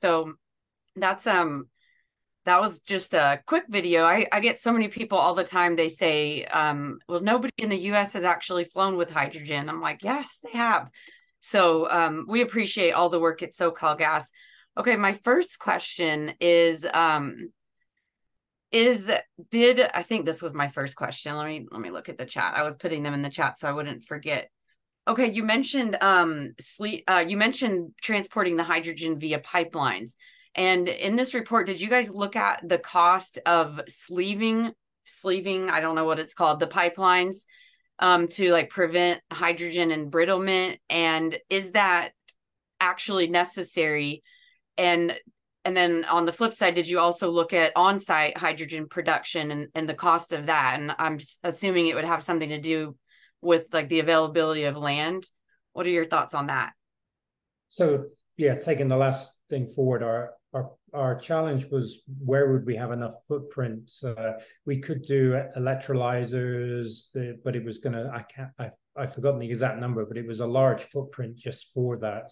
So that's that was just a quick video. I get so many people all the time. They say, well, nobody in the US has actually flown with hydrogen. I'm like, yes, they have. So we appreciate all the work at SoCalGas. Okay, my first question is I think this was my first question. Let me look at the chat. I was putting them in the chat so I wouldn't forget. Okay, you mentioned you mentioned transporting the hydrogen via pipelines. And in this report, did you guys look at the cost of sleeving, I don't know what it's called, the pipelines to like prevent hydrogen embrittlement? And is that actually necessary? And then on the flip side, did you also look at on-site hydrogen production and the cost of that? And I'm assuming it would have something to do with like the availability of land. What are your thoughts on that? So yeah, taking the last thing forward, our challenge was where would we have enough footprint? We could do electrolyzers, but it was gonna, I've forgotten the exact number, but it was a large footprint just for that.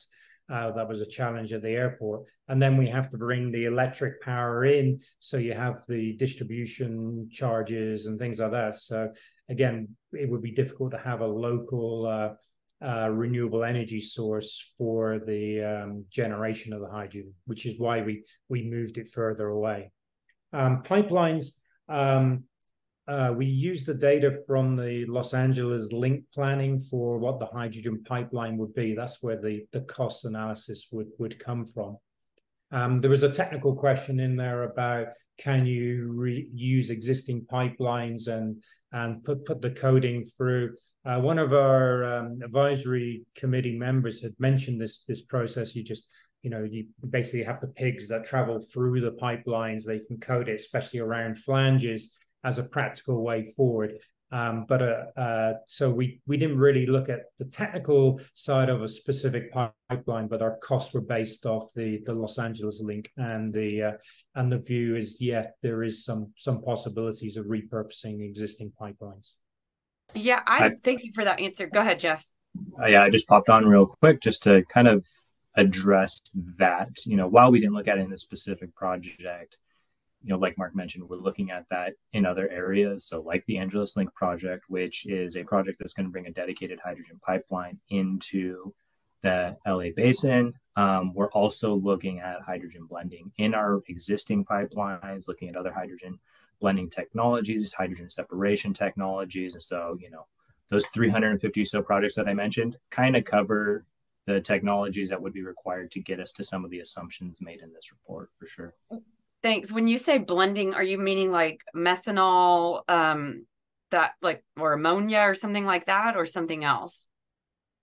That was a challenge at the airport. And then we have to bring the electric power in. So you have the distribution charges and things like that. So again, it would be difficult to have a local renewable energy source for the generation of the hydrogen, which is why we moved it further away. Pipelines, we used the data from the Los Angeles link planning for what the hydrogen pipeline would be. That's where the cost analysis would come from. There was a technical question in there about can you use existing pipelines and put the coding through. One of our advisory committee members had mentioned this process. You basically have the pigs that travel through the pipelines. They can code it, especially around flanges, as a practical way forward. So we didn't really look at the technical side of a specific pipeline, but our costs were based off the Los Angeles link, and the view is, yeah, there is some possibilities of repurposing existing pipelines. Yeah, thank you for that answer. Go ahead, Jeff. Yeah, I just popped on real quick just to kind of address that. While we didn't look at it in a specific project, like Mark mentioned, we're looking at that in other areas. So like the Angeles Link project, which is a project that's going to bring a dedicated hydrogen pipeline into the LA basin. We're also looking at hydrogen blending in our existing pipelines, looking at other hydrogen blending technologies, hydrogen separation technologies. And so, those 350 or so projects that I mentioned kind of cover the technologies that would be required to get us to some of the assumptions made in this report, for sure. Thanks. When you say blending, are you meaning like methanol, or ammonia or something like that, or something else?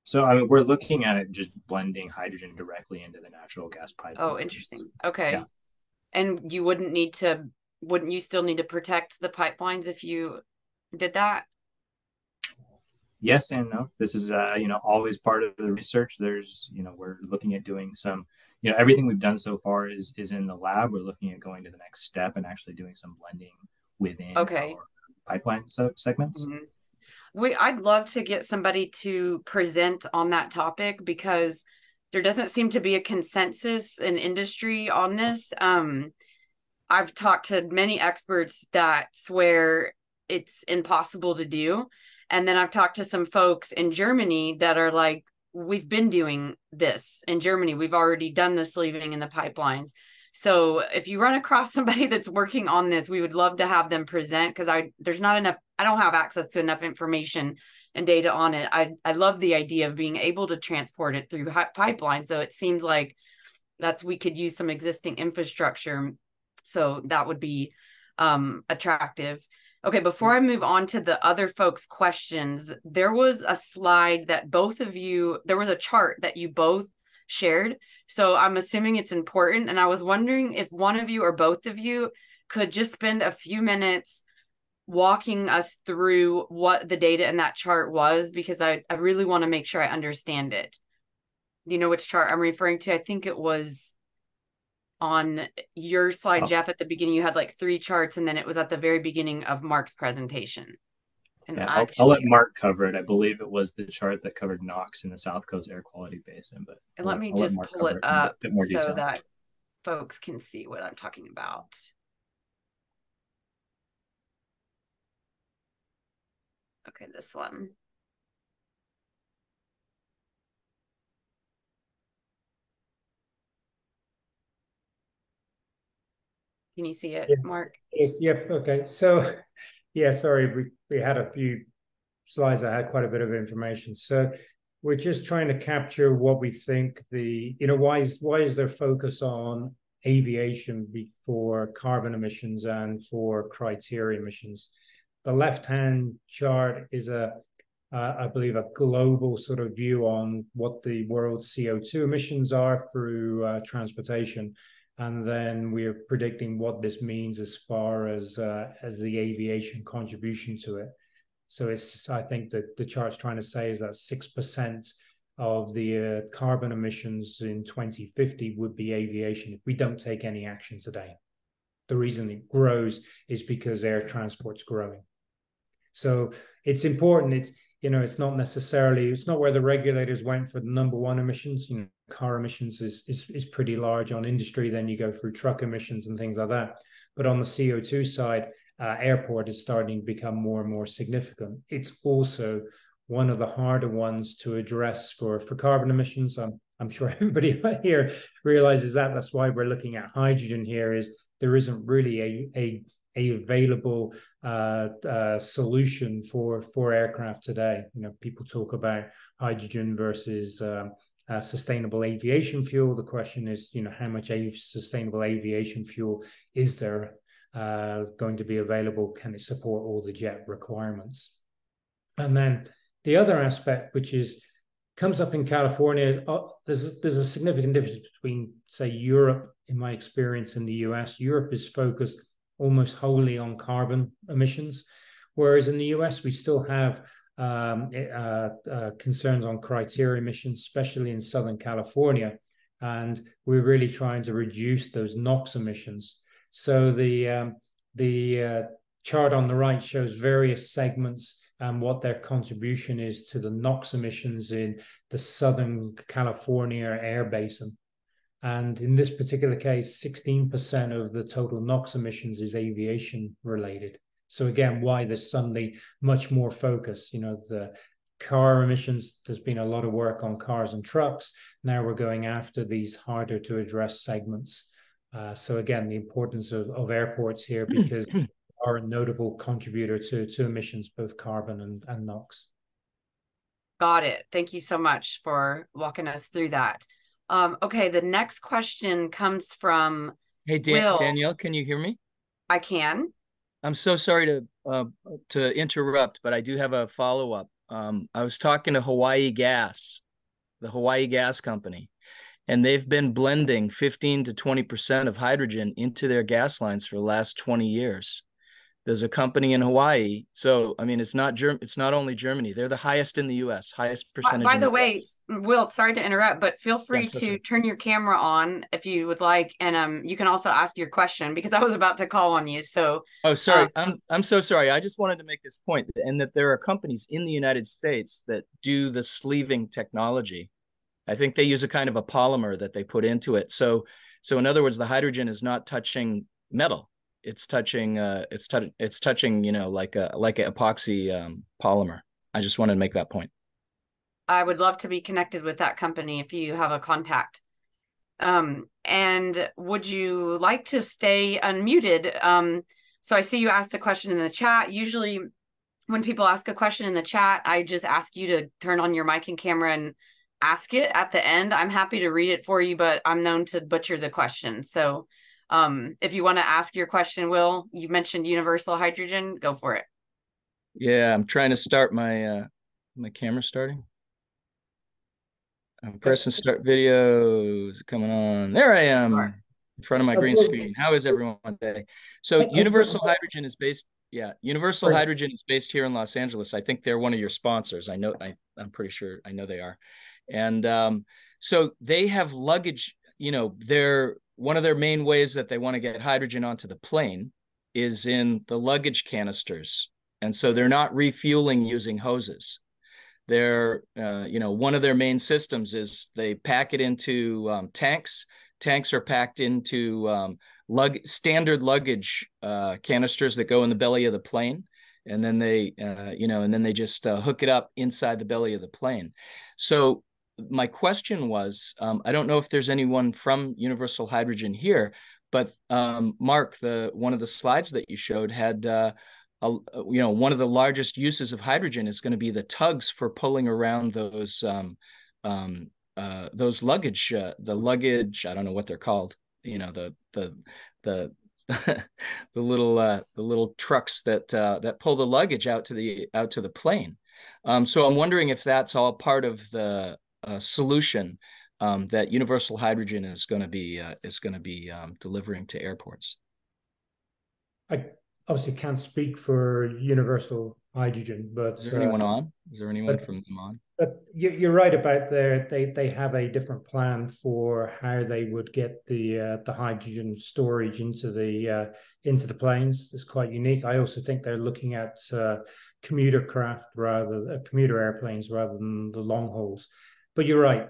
So, we're looking at just blending hydrogen directly into the natural gas pipeline. Oh, interesting. Okay. Yeah. And you wouldn't you still need to protect the pipelines if you did that? Yes and no. This is, always part of the research. There's, we're looking at doing some, everything we've done so far is in the lab. We're looking at going to the next step and actually doing some blending within our pipeline segments. Mm-hmm. I'd love to get somebody to present on that topic, because there doesn't seem to be a consensus in industry on this. I've talked to many experts that swear it's impossible to do. And then I've talked to some folks in Germany that are like, we've been doing this in Germany. We've already done the sleeving in the pipelines. So if you run across somebody that's working on this, we would love to have them present, because I don't have access to enough information and data on it. I love the idea of being able to transport it through pipelines. So it seems like we could use some existing infrastructure. So that would be attractive. Okay, before I move on to the other folks' questions, there was a slide that there was a chart that you both shared. So I'm assuming it's important. And I was wondering if one of you or both of you could just spend a few minutes walking us through what the data in that chart was, because I really want to make sure I understand it. Do you know which chart I'm referring to? I think it was on your slide, Jeff. At the beginning, you had like 3 charts, and then it was at the very beginning of Mark's presentation. And yeah, I'll let Mark cover it. I believe it was the chart that covered NOx in the South Coast Air Quality Basin. But let me just pull it up so that folks can see what I'm talking about. Okay, this one. Can you see it, Yeah. Mark? Yes, yep. Okay. So, yeah, sorry, we had a few slides that had quite a bit of information. So we're just trying to capture what we think why is there focus on aviation for carbon emissions and for criteria emissions? The left-hand chart is I believe, a global sort of view on what the world's CO2 emissions are through transportation. And then we're predicting what this means as far as the aviation contribution to it. So I think that the chart's trying to say is that 6% of the carbon emissions in 2050 would be aviation if we don't take any action today. The reason it grows is because air transport's growing. So it's important. It's not where the regulators went for the number one emissions. Car emissions is pretty large on industry. Then you go through truck emissions and things like that. But on the CO2 side, airport is starting to become more and more significant. It's also one of the harder ones to address for carbon emissions. I'm sure everybody here realizes that. That's why we're looking at hydrogen here. Is there isn't really a available solution for aircraft today. People talk about hydrogen versus sustainable aviation fuel. The question is, how much sustainable aviation fuel is there going to be available? Can it support all the jet requirements? And then the other aspect, which comes up in California, there's a significant difference between, say, Europe, in my experience, in the US. Europe is focused almost wholly on carbon emissions, whereas in the US, we still have concerns on criteria emissions, especially in Southern California, and we're really trying to reduce those NOx emissions. So the chart on the right shows various segments and what their contribution is to the NOx emissions in the Southern California air basin. And in this particular case, 16% of the total NOx emissions is aviation related. So again, why there's suddenly much more focus. The car emissions, there's been a lot of work on cars and trucks. Now we're going after these harder to address segments. So again, the importance of airports here, because they are a notable contributor to emissions, both carbon and NOx. Got it. Thank you so much for walking us through that. Okay, the next question comes from Will. Danielle, can you hear me? I can. I'm so sorry to interrupt, but I do have a follow-up. I was talking to Hawaii Gas, the Hawaii Gas Company, and they've been blending 15 to 20% of hydrogen into their gas lines for the last 20 years. There's a company in Hawaii. So, I mean, it's not only Germany. They're the highest in the US, highest percentage. By the way, Will, sorry to interrupt, but feel free to sorry. turn your camera on if you would like. And you can also ask your question, because I was about to call on you. So, oh, sorry. I'm so sorry. I just wanted to make this point, and that there are companies in the United States that do the sleeving technology. I think they use a kind of a polymer that they put into it. So in other words, the hydrogen is not touching metal. It's touching like an epoxy polymer. I just wanted to make that point. I would love to be connected with that company if you have a contact. And would you like to stay unmuted? So I see you asked a question in the chat. Usually when people ask a question in the chat, I just ask you to turn on your mic and camera and ask it at the end. I'm happy to read it for you, but I'm known to butcher the question. So if you want to ask your question, Will, you mentioned universal hydrogen, go for it. Yeah, I'm trying to start my camera starting. I'm pressing start video. Is it coming on? There I am in front of my green screen. How is everyone today? So Universal Hydrogen is based. Yeah, Universal Hydrogen is based here in Los Angeles. I think they're one of your sponsors. I'm pretty sure. I know they are. And so they have luggage. One of their main ways that they want to get hydrogen onto the plane is in the luggage canisters. And so they're not refueling using hoses. They're, one of their main systems is they pack it into tanks. tanks are packed into standard luggage canisters that go in the belly of the plane, and then they just hook it up inside the belly of the plane. So my question was, I don't know if there's anyone from Universal Hydrogen here, but Mark, one of the slides that you showed had one of the largest uses of hydrogen is going to be the tugs for pulling around those luggage, the luggage, I don't know what they're called, the the little trucks that pull the luggage out to the plane. So I'm wondering if that's all part of the solution that Universal Hydrogen is going to be delivering to airports. I obviously can't speak for Universal Hydrogen, but is there anyone on? Is there anyone from them on? But you're right about they have a different plan for how they would get the hydrogen storage into the planes. It's quite unique. I also think they're looking at commuter airplanes rather than the long hauls. But you're right.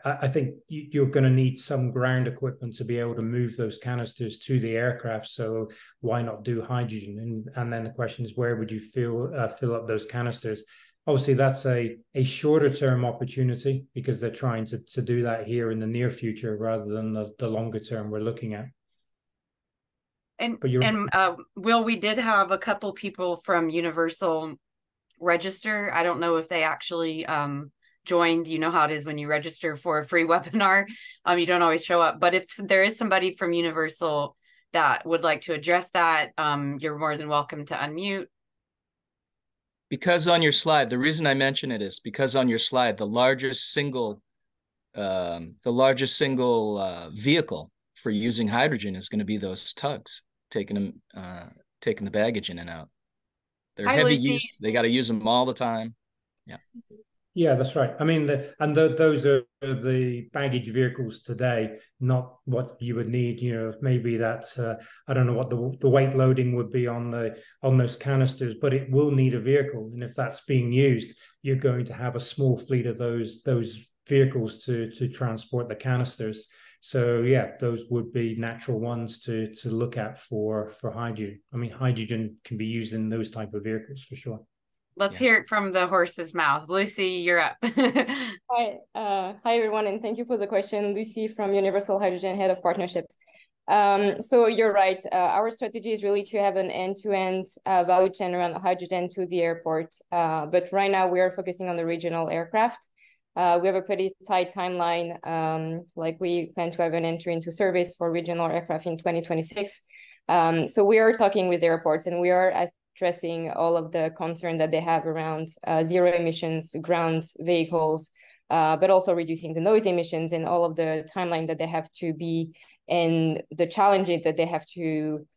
I think you're going to need some ground equipment to be able to move those canisters to the aircraft. So why not do hydrogen? And then the question is, where would you fill up those canisters? Obviously, that's a shorter term opportunity because they're trying to do that here in the near future rather than the longer term we're looking at. And Will, we did have a couple people from Universal register. I don't know if they actually joined. You know how it is when you register for a free webinar. You don't always show up. But if there is somebody from Universal that would like to address that, you're more than welcome to unmute. Because on your slide, the reason I mention it is because on your slide, the largest single vehicle for using hydrogen is going to be those tugs taking the baggage in and out. They're heavy use. They got to use them all the time. Yeah. Yeah, that's right. I mean, those are the baggage vehicles today, not what you would need. Maybe that's I don't know what the weight loading would be on those canisters, but it will need a vehicle. And if that's being used, you're going to have a small fleet of those vehicles to transport the canisters. So yeah, those would be natural ones to look at for hydrogen. I mean, hydrogen can be used in those type of vehicles for sure. Let's hear it from the horse's mouth. Lucy, you're up. Hi, everyone, and thank you for the question. Lucy from Universal Hydrogen, Head of Partnerships. So you're right. Our strategy is really to have an end-to-end value chain around hydrogen to the airport. But right now we are focusing on the regional aircraft. We have a pretty tight timeline. Like we plan to have an entry into service for regional aircraft in 2026. So we are talking with airports, and we are addressing all of the concern that they have around zero emissions ground vehicles, but also reducing the noise emissions and all of the timeline that they have to be and the challenges that they have to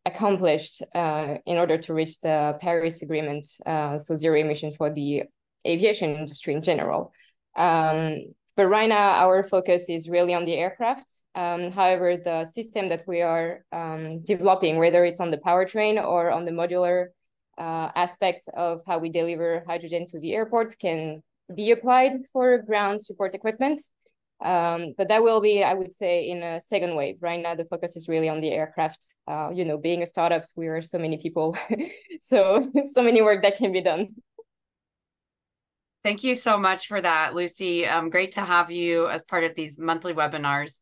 accomplish in order to reach the Paris Agreement, so zero emission for the aviation industry in general. But right now, our focus is really on the aircraft. However, the system that we are developing, whether it's on the powertrain or on the modular aspect of how we deliver hydrogen to the airport, can be applied for ground support equipment. But that will be, I would say, in a second wave. Right now, the focus is really on the aircraft. Being a startups, we are so many people, so many work that can be done. Thank you so much for that, Lucy. Great to have you as part of these monthly webinars.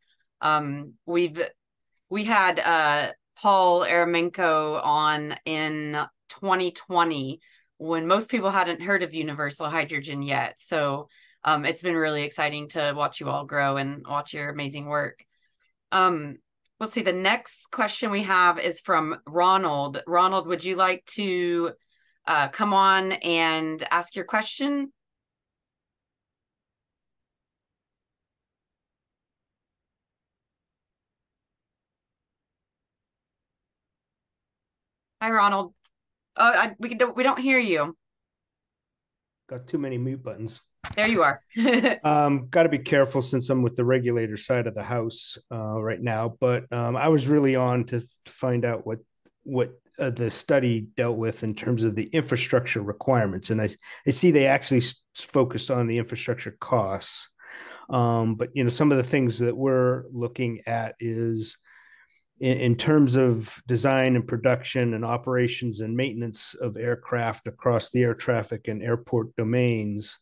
We had Paul Aramenko on in 2020 when most people hadn't heard of Universal Hydrogen yet. So it's been really exciting to watch you all grow and watch your amazing work. Let's see, the next question we have is from Ronald. Ronald, would you like to come on and ask your question? Hi, Ronald. We don't hear you. Got too many mute buttons. There you are. Got to be careful since I'm with the regulator side of the house right now. But I was really on to find out what the study dealt with in terms of the infrastructure requirements, and I see they actually focused on the infrastructure costs. But some of the things that we're looking at is in terms of design and production and operations and maintenance of aircraft across the air traffic and airport domains.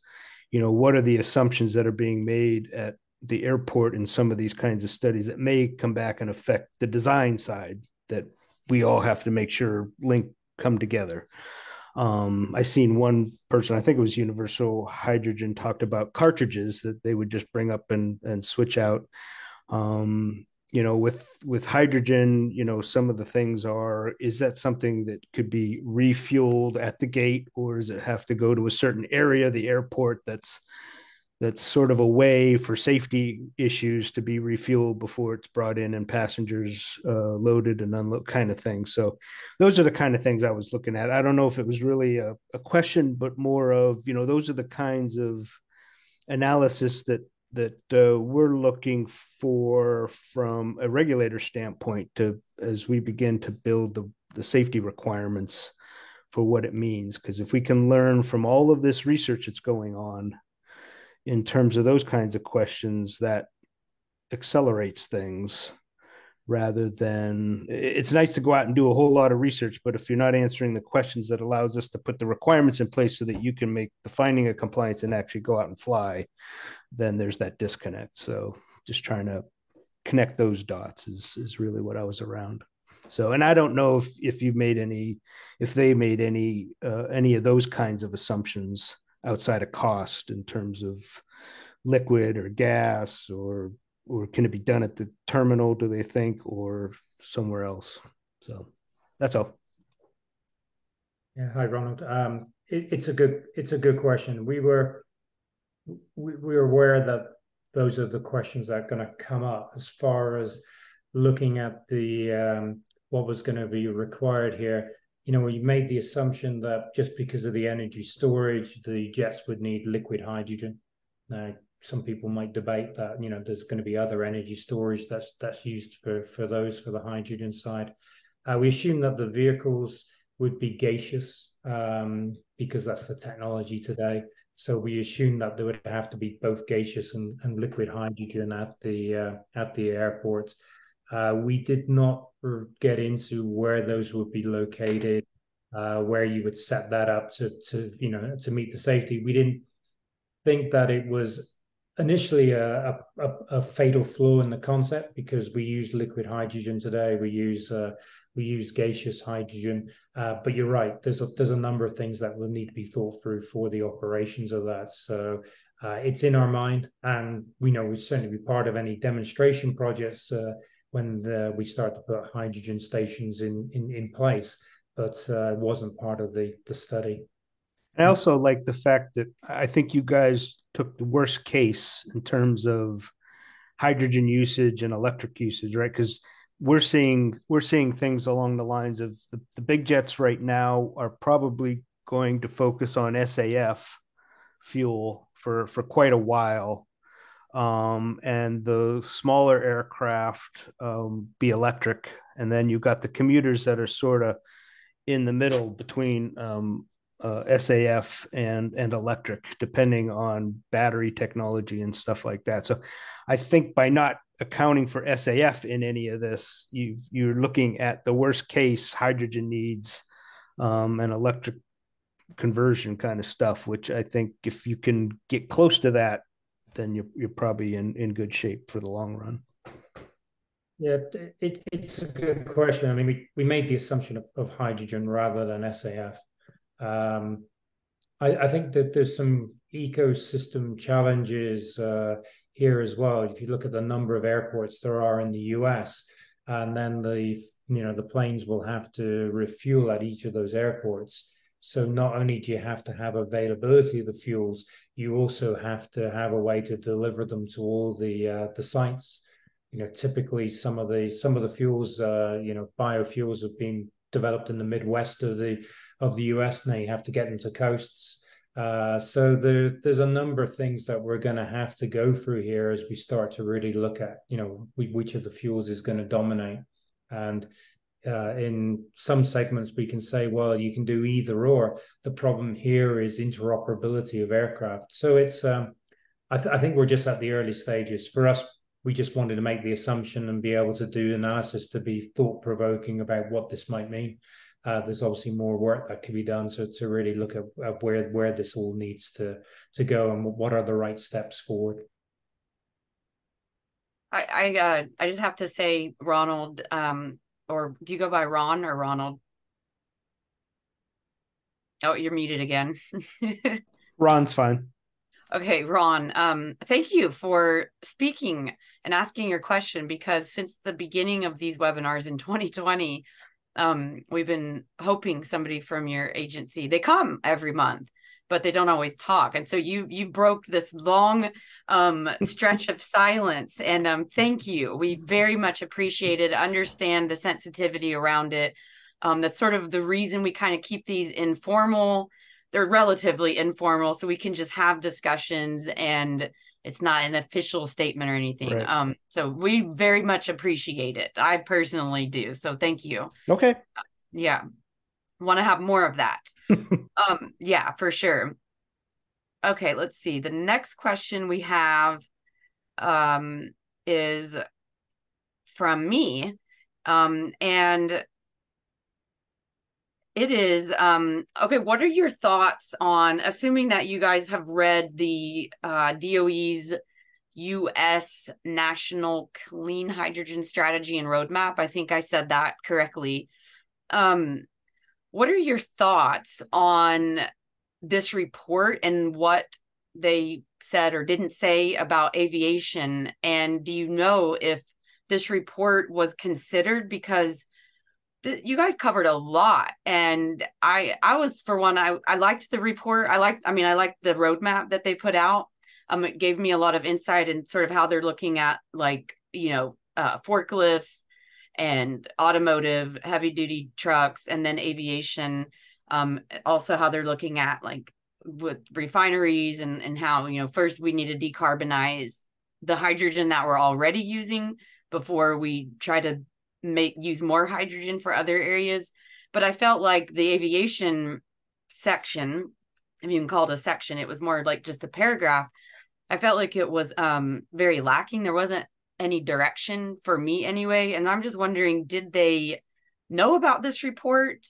What are the assumptions that are being made at the airport in some of these kinds of studies that may come back and affect the design side that we all have to make sure come together. I seen one person, I think it was Universal Hydrogen, talked about cartridges that they would just bring up and switch out. With hydrogen, some of the things is that something that could be refueled at the gate, or does it have to go to a certain area, the airport that's sort of a way for safety issues to be refueled before it's brought in and passengers loaded and unloaded kind of thing. So those are the kind of things I was looking at. I don't know if it was really a question, but more of, those are the kinds of analysis that we're looking for from a regulator standpoint as we begin to build the safety requirements for what it means. Because if we can learn from all of this research that's going on in terms of those kinds of questions, that accelerates things rather than it's nice to go out and do a whole lot of research, but if you're not answering the questions that allows us to put the requirements in place so that you can make the finding of compliance and actually go out and fly, then there's that disconnect. So just trying to connect those dots is really what I was around. So, and I don't know if they made any of those kinds of assumptions outside of cost in terms of liquid or gas, or can it be done at the terminal, do they think, or somewhere else? So that's all. Yeah. Hi, Ronald. It's a good question. We were aware that those are the questions that are going to come up as far as looking at the what was going to be required here. We made the assumption that just because of the energy storage, the jets would need liquid hydrogen. Now, some people might debate that, there's going to be other energy storage that's used for the hydrogen side. We assume that the vehicles would be gaseous because that's the technology today. So we assume that there would have to be both gaseous and liquid hydrogen at the airport. We did not get into where those would be located, where you would set that up to meet the safety. We didn't think that it was initially a fatal flaw in the concept, because we use liquid hydrogen today. We use gaseous hydrogen, but you're right. There's a number of things that will need to be thought through for the operations of that. So it's in our mind, and we know we'd certainly be part of any demonstration projects when we start to put hydrogen stations in place, but it wasn't part of the study. I also like the fact that I think you guys took the worst case in terms of hydrogen usage and electric usage, right? Because we're seeing things along the lines of the big jets right now are probably going to focus on SAF fuel for quite a while. And the smaller aircraft be electric. And then you've got the commuters that are sort of in the middle between SAF and electric, depending on battery technology and stuff like that. So I think by not accounting for SAF in any of this, you're looking at the worst case hydrogen needs and electric conversion kind of stuff, which I think if you can get close to that, then you're probably in good shape for the long run. Yeah, it's a good question. I mean, we made the assumption of hydrogen rather than SAF. I think that there's some ecosystem challenges here as well. If you look at the number of airports there are in the US, and then the planes will have to refuel at each of those airports. So not only do you have to have availability of the fuels, you also have to have a way to deliver them to all the sites. Typically some of the fuels, biofuels have been developed in the Midwest of the US. Now you have to get them to coasts. So there's a number of things that we're going to have to go through here as we start to really look at, which of the fuels is going to dominate. And in some segments, we can say, well, you can do either or. The problem here is interoperability of aircraft. So it's I think we're just at the early stages. For us, we just wanted to make the assumption and be able to do analysis to be thought-provoking about what this might mean. There's obviously more work that could be done to really look at where this all needs to go and what are the right steps forward. I just have to say, Ronald, or do you go by Ron or Ronald? Oh, you're muted again. Ron's fine. Okay, Ron, thank you for speaking and asking your question, because since the beginning of these webinars in 2020, we've been hoping somebody from your agency, they come every month, but they don't always talk. And so you broke this long stretch of silence, and thank you. We very much appreciate it, understand the sensitivity around it. That's sort of the reason we kind of keep these informal. They're relatively informal, so we can just have discussions and it's not an official statement or anything. Right. So we very much appreciate it. I personally do. So thank you. Okay. Yeah. Want to have more of that. Yeah, for sure. Okay, let's see. The next question we have is from me. And it is, okay, what are your thoughts on, assuming that you guys have read the DOE's U.S. National Clean Hydrogen Strategy and Roadmap? I think I said that correctly. What are your thoughts on this report and what they said or didn't say about aviation? And do you know if this report was considered? Because you guys covered a lot, and I was, for one, I liked the report. I liked the roadmap that they put out. It gave me a lot of insight in sort of how they're looking at, like, forklifts and automotive, heavy duty trucks, and then aviation. Also how they're looking at, like, with refineries and how, first we need to decarbonize the hydrogen that we're already using before we try to use more hydrogen for other areas. But I felt like the aviation section, if you can call it a section, it was more like just a paragraph. I felt like it was very lacking. There wasn't any direction for me anyway. And I'm just wondering, did they know about this report?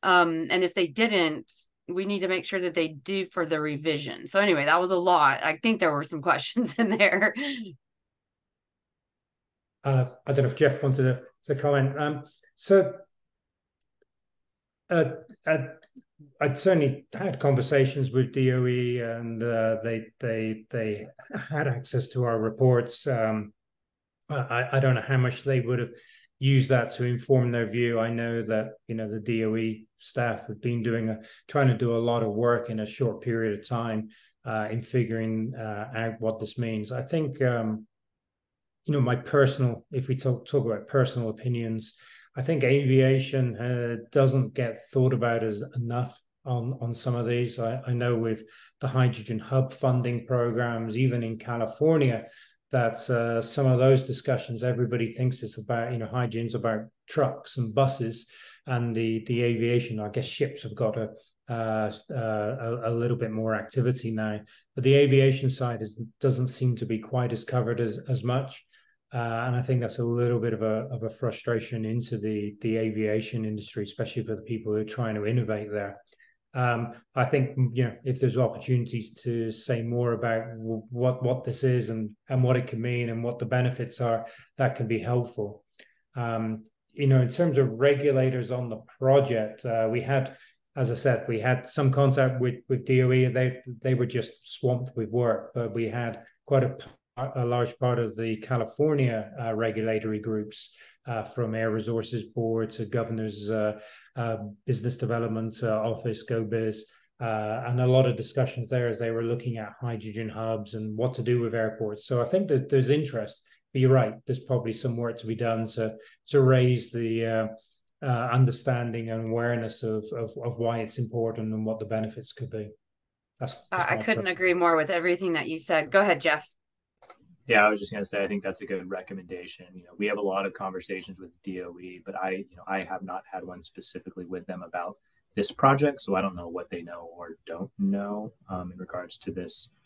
And if they didn't, we need to make sure that they do for the revision. So anyway, that was a lot. I think there were some questions in there. I don't know if Jeff wanted to comment. I'd certainly had conversations with DOE, and they had access to our reports. I don't know how much they would have used that to inform their view. I know that the DOE staff have been trying to do a lot of work in a short period of time in figuring out what this means. I think my personal, if we talk about personal opinions, I think aviation doesn't get thought about as enough on some of these. I know with the hydrogen hub funding programs, even in California, that some of those discussions, everybody thinks it's about, hydrogen's about trucks and buses, and the aviation, I guess ships have got a little bit more activity now, but the aviation side doesn't seem to be quite as covered as much. And I think that's a little bit of a frustration into the aviation industry, especially for the people who are trying to innovate there. I think if there's opportunities to say more about what this is and what it can mean and what the benefits are, that can be helpful. In terms of regulators on the project, we had, as I said, we had some contact with DOE. They were just swamped with work, but we had quite a large part of the California regulatory groups, from Air Resources Board to Governor's Business Development Office, GoBiz, and a lot of discussions there as they were looking at hydrogen hubs and what to do with airports. So I think that there's interest, but you're right, there's probably some work to be done to raise the understanding and awareness of why it's important and what the benefits could be. I couldn't agree more with everything that you said. Go ahead, Jeff. Yeah, I was just going to say, I think that's a good recommendation. We have a lot of conversations with DOE, but I have not had one specifically with them about this project, so I don't know what they know or don't know in regards to this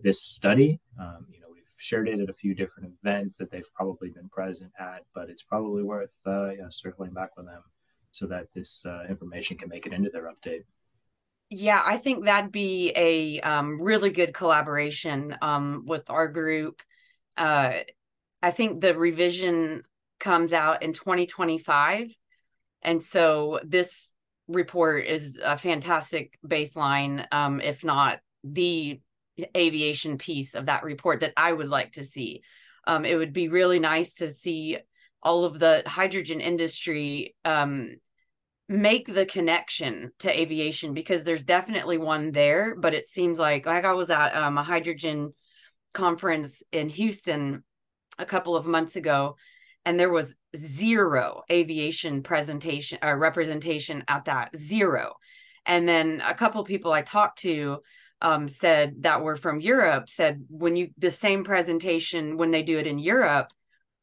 this study. We've shared it at a few different events that they've probably been present at, but it's probably worth circling back with them so that this information can make it into their update. Yeah, I think that'd be a really good collaboration with our group. I think the revision comes out in 2025. And so this report is a fantastic baseline, if not the aviation piece of that report that I would like to see. It would be really nice to see all of the hydrogen industry make the connection to aviation, because there's definitely one there, but it seems like I was at a hydrogen conference in Houston a couple of months ago, and there was zero aviation presentation or representation at that, zero. And then a couple of people I talked to said that were from Europe said the same presentation, when they do it in Europe,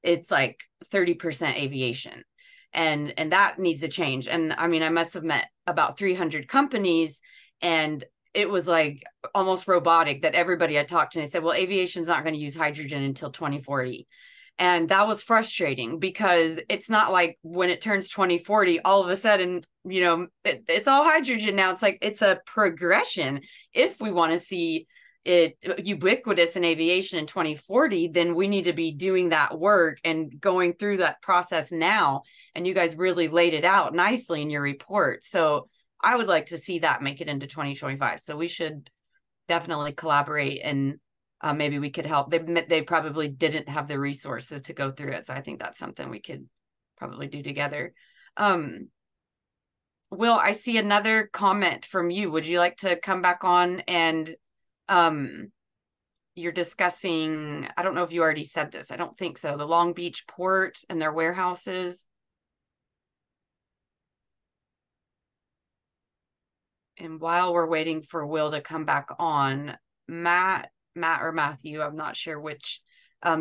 it's like 30% aviation. And that needs to change. And I mean, I must have met about 300 companies, and it was like almost robotic that everybody I talked to, they said, well, aviation's not going to use hydrogen until 2040. And that was frustrating, because it's not like when it turns 2040, all of a sudden, it's all hydrogen now. It's like, it's a progression. If we want to see it ubiquitous in aviation in 2040, then we need to be doing that work and going through that process now. And you guys really laid it out nicely in your report. So I would like to see that make it into 2025. So we should definitely collaborate, and maybe we could help. They probably didn't have the resources to go through it. So I think that's something we could probably do together. Will, I see another comment from you. Would you like to come back on? And you're discussing, I don't know if you already said this. I don't think so. The Long Beach port and their warehouses. And while we're waiting for Will to come back on, Matt or Matthew, I'm not sure which,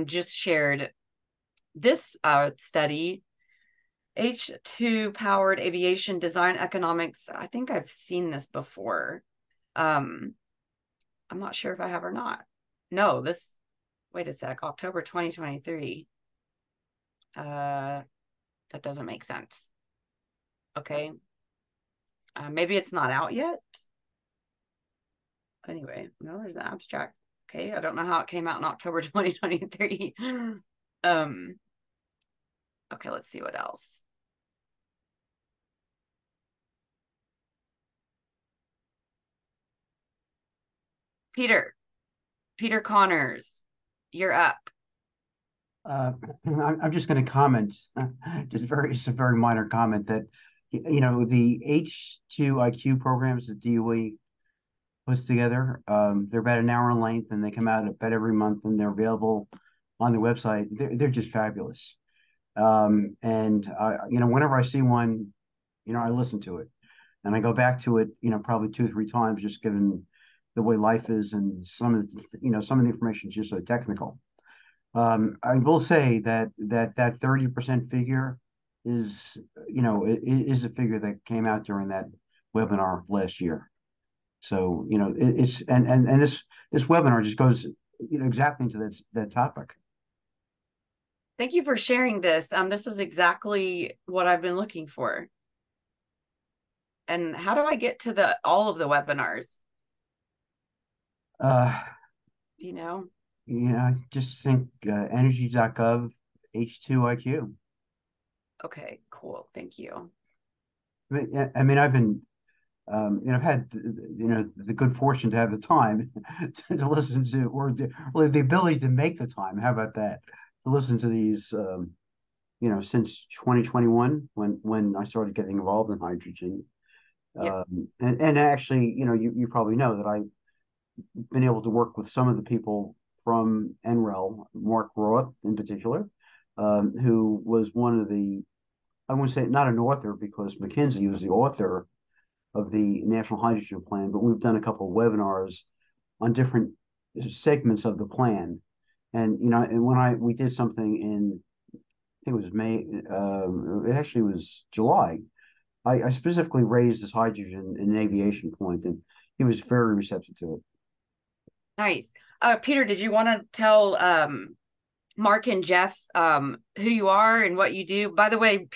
just shared this study, H2 powered aviation design economics. I think I've seen this before. I'm not sure if I have or not. No, wait a sec, October 2023. That doesn't make sense. Okay. Maybe it's not out yet. Anyway, no, there's an abstract. Okay, I don't know how it came out in October 2023. Okay, let's see what else. Peter Connors, you're up. I'm just going to comment, just a very minor comment, that the H2 IQ programs that DOE puts together, they're about an hour in length, and they come out about every month, and they're available on the website. They're just fabulous. Whenever I see one, I listen to it, and I go back to it, probably 2-3 times, just given the way life is, and some of the information is just so technical. I will say that 30% figure is a figure that came out during that webinar last year. So this webinar just goes exactly into that topic. Thank you for sharing this. This is exactly what I've been looking for. And how do I get to all of the webinars? Do you know? I just think energy.gov H2IQ. Okay, cool. Thank you. I mean, I've been, I've had, the good fortune to have the time to listen to, or the ability to make the time. How about that? To listen to these, since 2021, when I started getting involved in hydrogen. Yep. And actually, you probably know that I've been able to work with some of the people from NREL, Mark Roth in particular, who was one of the, I wouldn't say not an author, because McKinsey was the author of the National Hydrogen Plan, but we've done a couple of webinars on different segments of the plan. And, and when we did something in, I think it was May, it actually was July, I specifically raised this hydrogen and aviation point, and he was very receptive to it. Nice. Peter, did you want to tell Mark and Jeff who you are and what you do? By the way,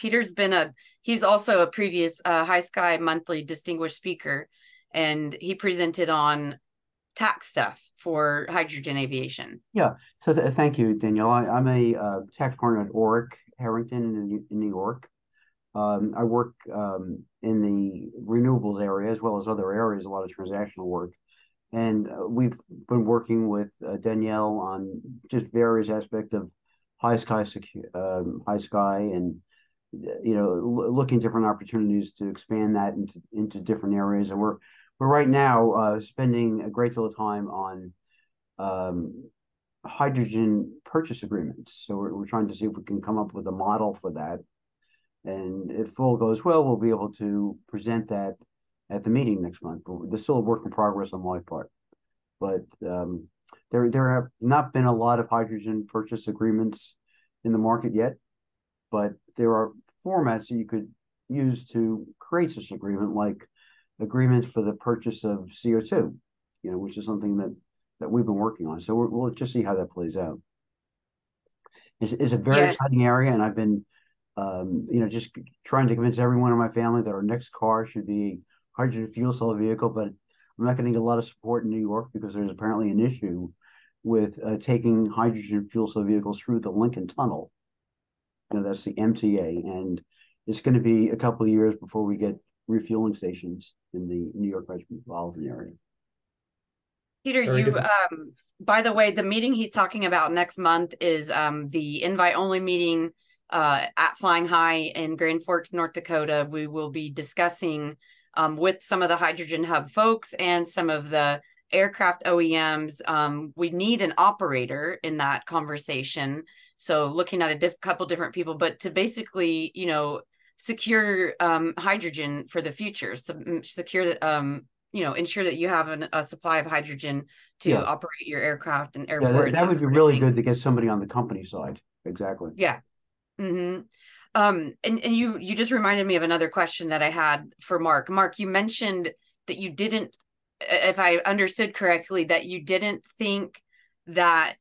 he's also a previous High Sky Monthly distinguished speaker, and he presented on tax stuff for hydrogen aviation. Yeah. So thank you, Danielle. I'm a tax partner at Oric Harrington in New York. I work in the renewables area as well as other areas, a lot of transactional work. And we've been working with Danielle on just various aspects of high sky and looking at different opportunities to expand that into different areas. And we're right now spending a great deal of time on hydrogen purchase agreements. So we're trying to see if we can come up with a model for that. And if all goes well, we'll be able to present that at the meeting next month. But there's still a work in progress on my part. But there have not been a lot of hydrogen purchase agreements in the market yet. But there are formats that you could use to create such an agreement, like agreements for the purchase of CO2, which is something that we've been working on. So we'll just see how that plays out. It's a very exciting area, and I've been just trying to convince everyone in my family that our next car should be a hydrogen fuel cell vehicle, but I'm not going to get a lot of support in New York because there's apparently an issue with taking hydrogen fuel cell vehicles through the Lincoln Tunnel. That's the MTA, and it's going to be a couple of years before we get refueling stations in the New York metropolitan area. Peter, by the way, the meeting he's talking about next month is the invite-only meeting at Flying High in Grand Forks, North Dakota. We will be discussing with some of the Hydrogen Hub folks and some of the aircraft OEMs. We need an operator in that conversation. So looking at a couple different people, but to basically, secure hydrogen for the future, secure that, ensure that you have a supply of hydrogen to operate your aircraft and airport. That would be really good to get somebody on the company side. Exactly. Yeah. Mm-hmm. And you just reminded me of another question that I had for Mark. Mark, you mentioned that you didn't, if I understood correctly, that you didn't think that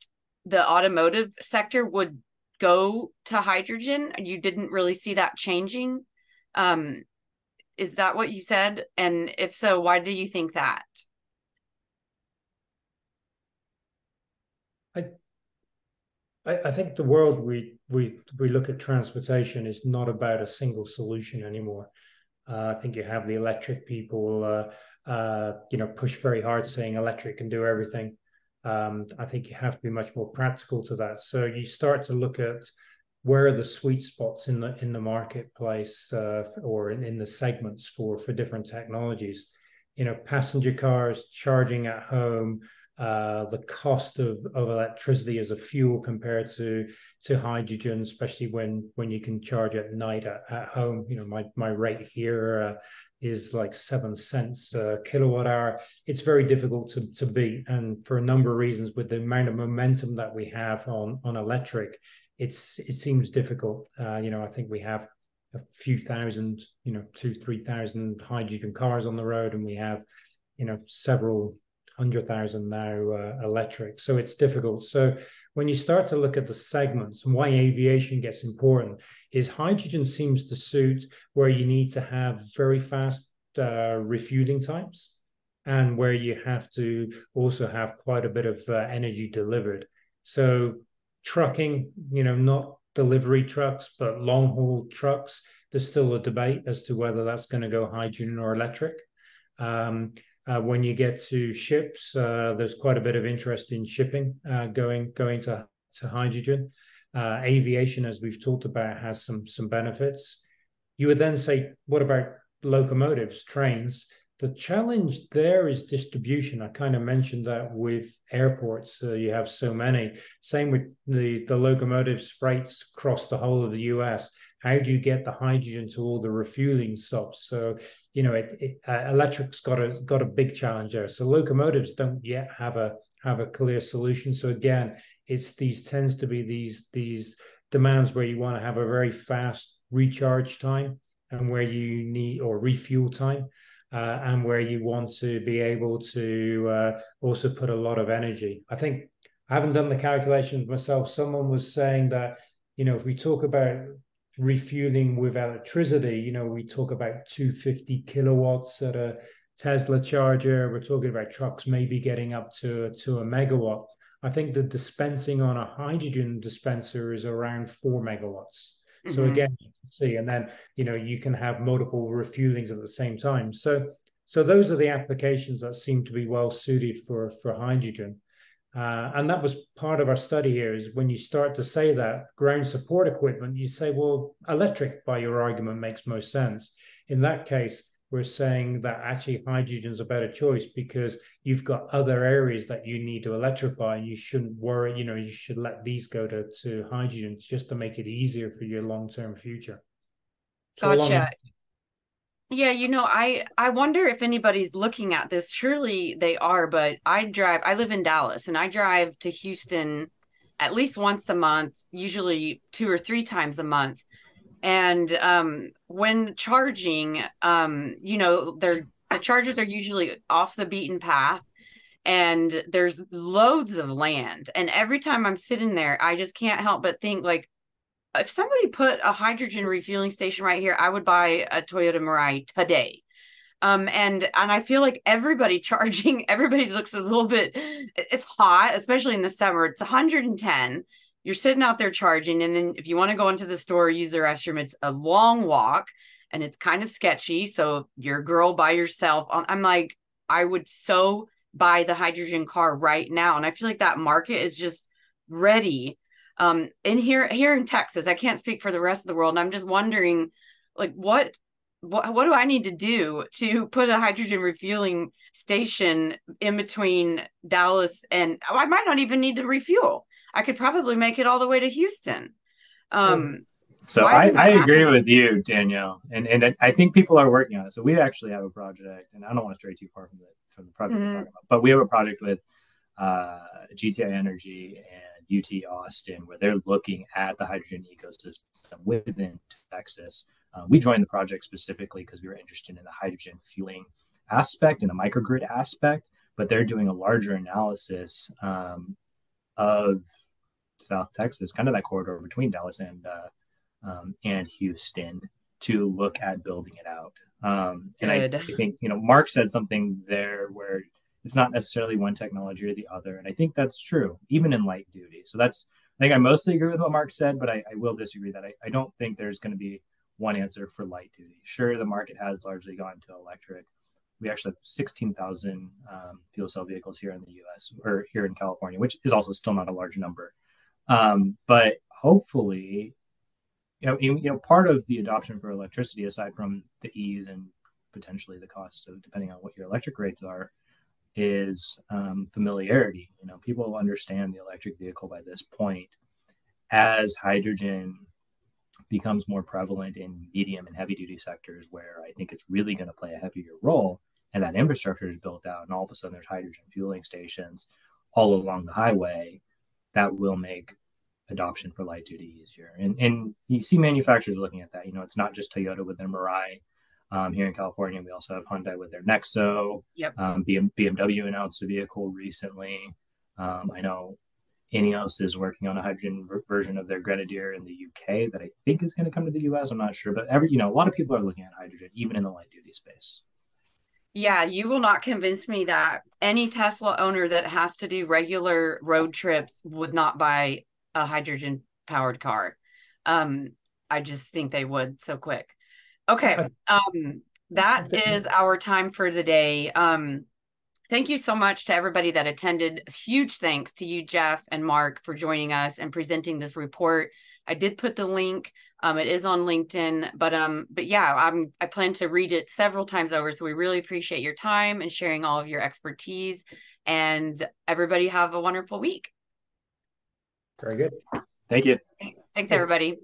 the automotive sector would go to hydrogen. You didn't really see that changing. Is that what you said? And if so, why do you think that? I think the world we look at transportation is not about a single solution anymore. I think you have the electric people, push very hard saying electric can do everything. I think you have to be much more practical to that. So you start to look at where are the sweet spots in the marketplace or in the segments for different technologies. Passenger cars, charging at home, the cost of electricity as a fuel compared to hydrogen, especially when you can charge at night at home. My rate here is like 7 cents a kilowatt hour. It's very difficult to beat, and for a number of reasons, with the amount of momentum that we have on electric, it seems difficult. I think we have a few thousand, 2,000-3,000 hydrogen cars on the road, and we have several 100,000 now electric. So it's difficult. So when you start to look at the segments and why aviation gets important, is hydrogen seems to suit where you need to have very fast refueling times, and where you have to also have quite a bit of energy delivered. So trucking, not delivery trucks, but long haul trucks, there's still a debate as to whether that's going to go hydrogen or electric. When you get to ships, there's quite a bit of interest in shipping going to hydrogen. Aviation, as we've talked about, has some benefits. You would then say, what about locomotives, trains? The challenge there is distribution. I kind of mentioned that with airports, you have so many. Same with the locomotives, freights across the whole of the US. How do you get the hydrogen to all the refueling stops? So, electric's got a big challenge there. So locomotives don't yet have a clear solution. So again, tends to be these demands where you want to have a very fast recharge time and where you need, or refuel time, and where you want to be able to also put a lot of energy. I think I haven't done the calculations myself. Someone was saying that, if we talk about refueling with electricity, we talk about 250 kilowatts at a Tesla charger. We're talking about trucks maybe getting up to a megawatt. I think the dispensing on a hydrogen dispenser is around 4 megawatts. Mm-hmm. So again, you can see, and then, you can have multiple refuelings at the same time. So those are the applications that seem to be well suited for hydrogen. And that was part of our study here, is when you start to say that ground support equipment, you say, well, electric by your argument makes most sense. In that case, we're saying that actually hydrogen is a better choice because you've got other areas that you need to electrify, and you shouldn't worry, you should let these go to hydrogen just to make it easier for your long-term future. So gotcha. Yeah, I wonder if anybody's looking at this. Surely they are, but I live in Dallas, and I drive to Houston at least once a month, usually 2 or 3 times a month. And when charging, the chargers are usually off the beaten path, and there's loads of land. And every time I'm sitting there, I just can't help but think, like, if somebody put a hydrogen refueling station right here, I would buy a Toyota Mirai today. And I feel like everybody looks a little bit, it's hot, especially in the summer. It's 110. You're sitting out there charging. And then if you want to go into the store, use the restroom, it's a long walk and it's kind of sketchy. So you're a girl by yourself. I'm like, I would so buy the hydrogen car right now. And I feel like that market is just ready. In here in Texas, I can't speak for the rest of the world. And I'm just wondering, like, what do I need to do to put a hydrogen refueling station in between Dallas and I might not even need to refuel. I could probably make it all the way to Houston. So I agree with you, Danielle, and I think people are working on it. So we actually have a project, and I don't want to stray too far from the project we're talking about, but we have a project with GTI Energy and UT Austin, where they're looking at the hydrogen ecosystem within Texas. We joined the project specifically because we were interested in the hydrogen fueling aspect and the microgrid aspect, but they're doing a larger analysis of South Texas, kind of that corridor between Dallas and Houston, to look at building it out. And I think, Mark said something there where it's not necessarily one technology or the other. And I think that's true, even in light duty. So I think I mostly agree with what Mark said, but I will disagree that I don't think there's going to be one answer for light duty. Sure, the market has largely gone to electric. We actually have 16,000 fuel cell vehicles here in the US, or here in California, which is also still not a large number. But hopefully, part of the adoption for electricity, aside from the ease and potentially the cost of, depending on what your electric rates are, is familiarity. People understand the electric vehicle by this point. As hydrogen becomes more prevalent in medium and heavy duty sectors, where I think it's really going to play a heavier role, and that infrastructure is built out, and all of a sudden there's hydrogen fueling stations all along the highway, that will make adoption for light duty easier. And you see manufacturers looking at that. It's not just Toyota with their Mirai. Here in California, we also have Hyundai with their Nexo. Yep. BMW announced a vehicle recently. I know Ineos is working on a hydrogen version of their Grenadier in the UK that I think is going to come to the US. I'm not sure, but a lot of people are looking at hydrogen, even in the light duty space. Yeah, you will not convince me that any Tesla owner that has to do regular road trips would not buy a hydrogen powered car. I just think they would so quick. Okay. That is our time for the day. Thank you so much to everybody that attended. Huge thanks to you, Jeff and Mark, for joining us and presenting this report. I did put the link. It is on LinkedIn, but yeah, I plan to read it several times over. So we really appreciate your time and sharing all of your expertise, and everybody have a wonderful week. Very good. Thank you. Thanks everybody.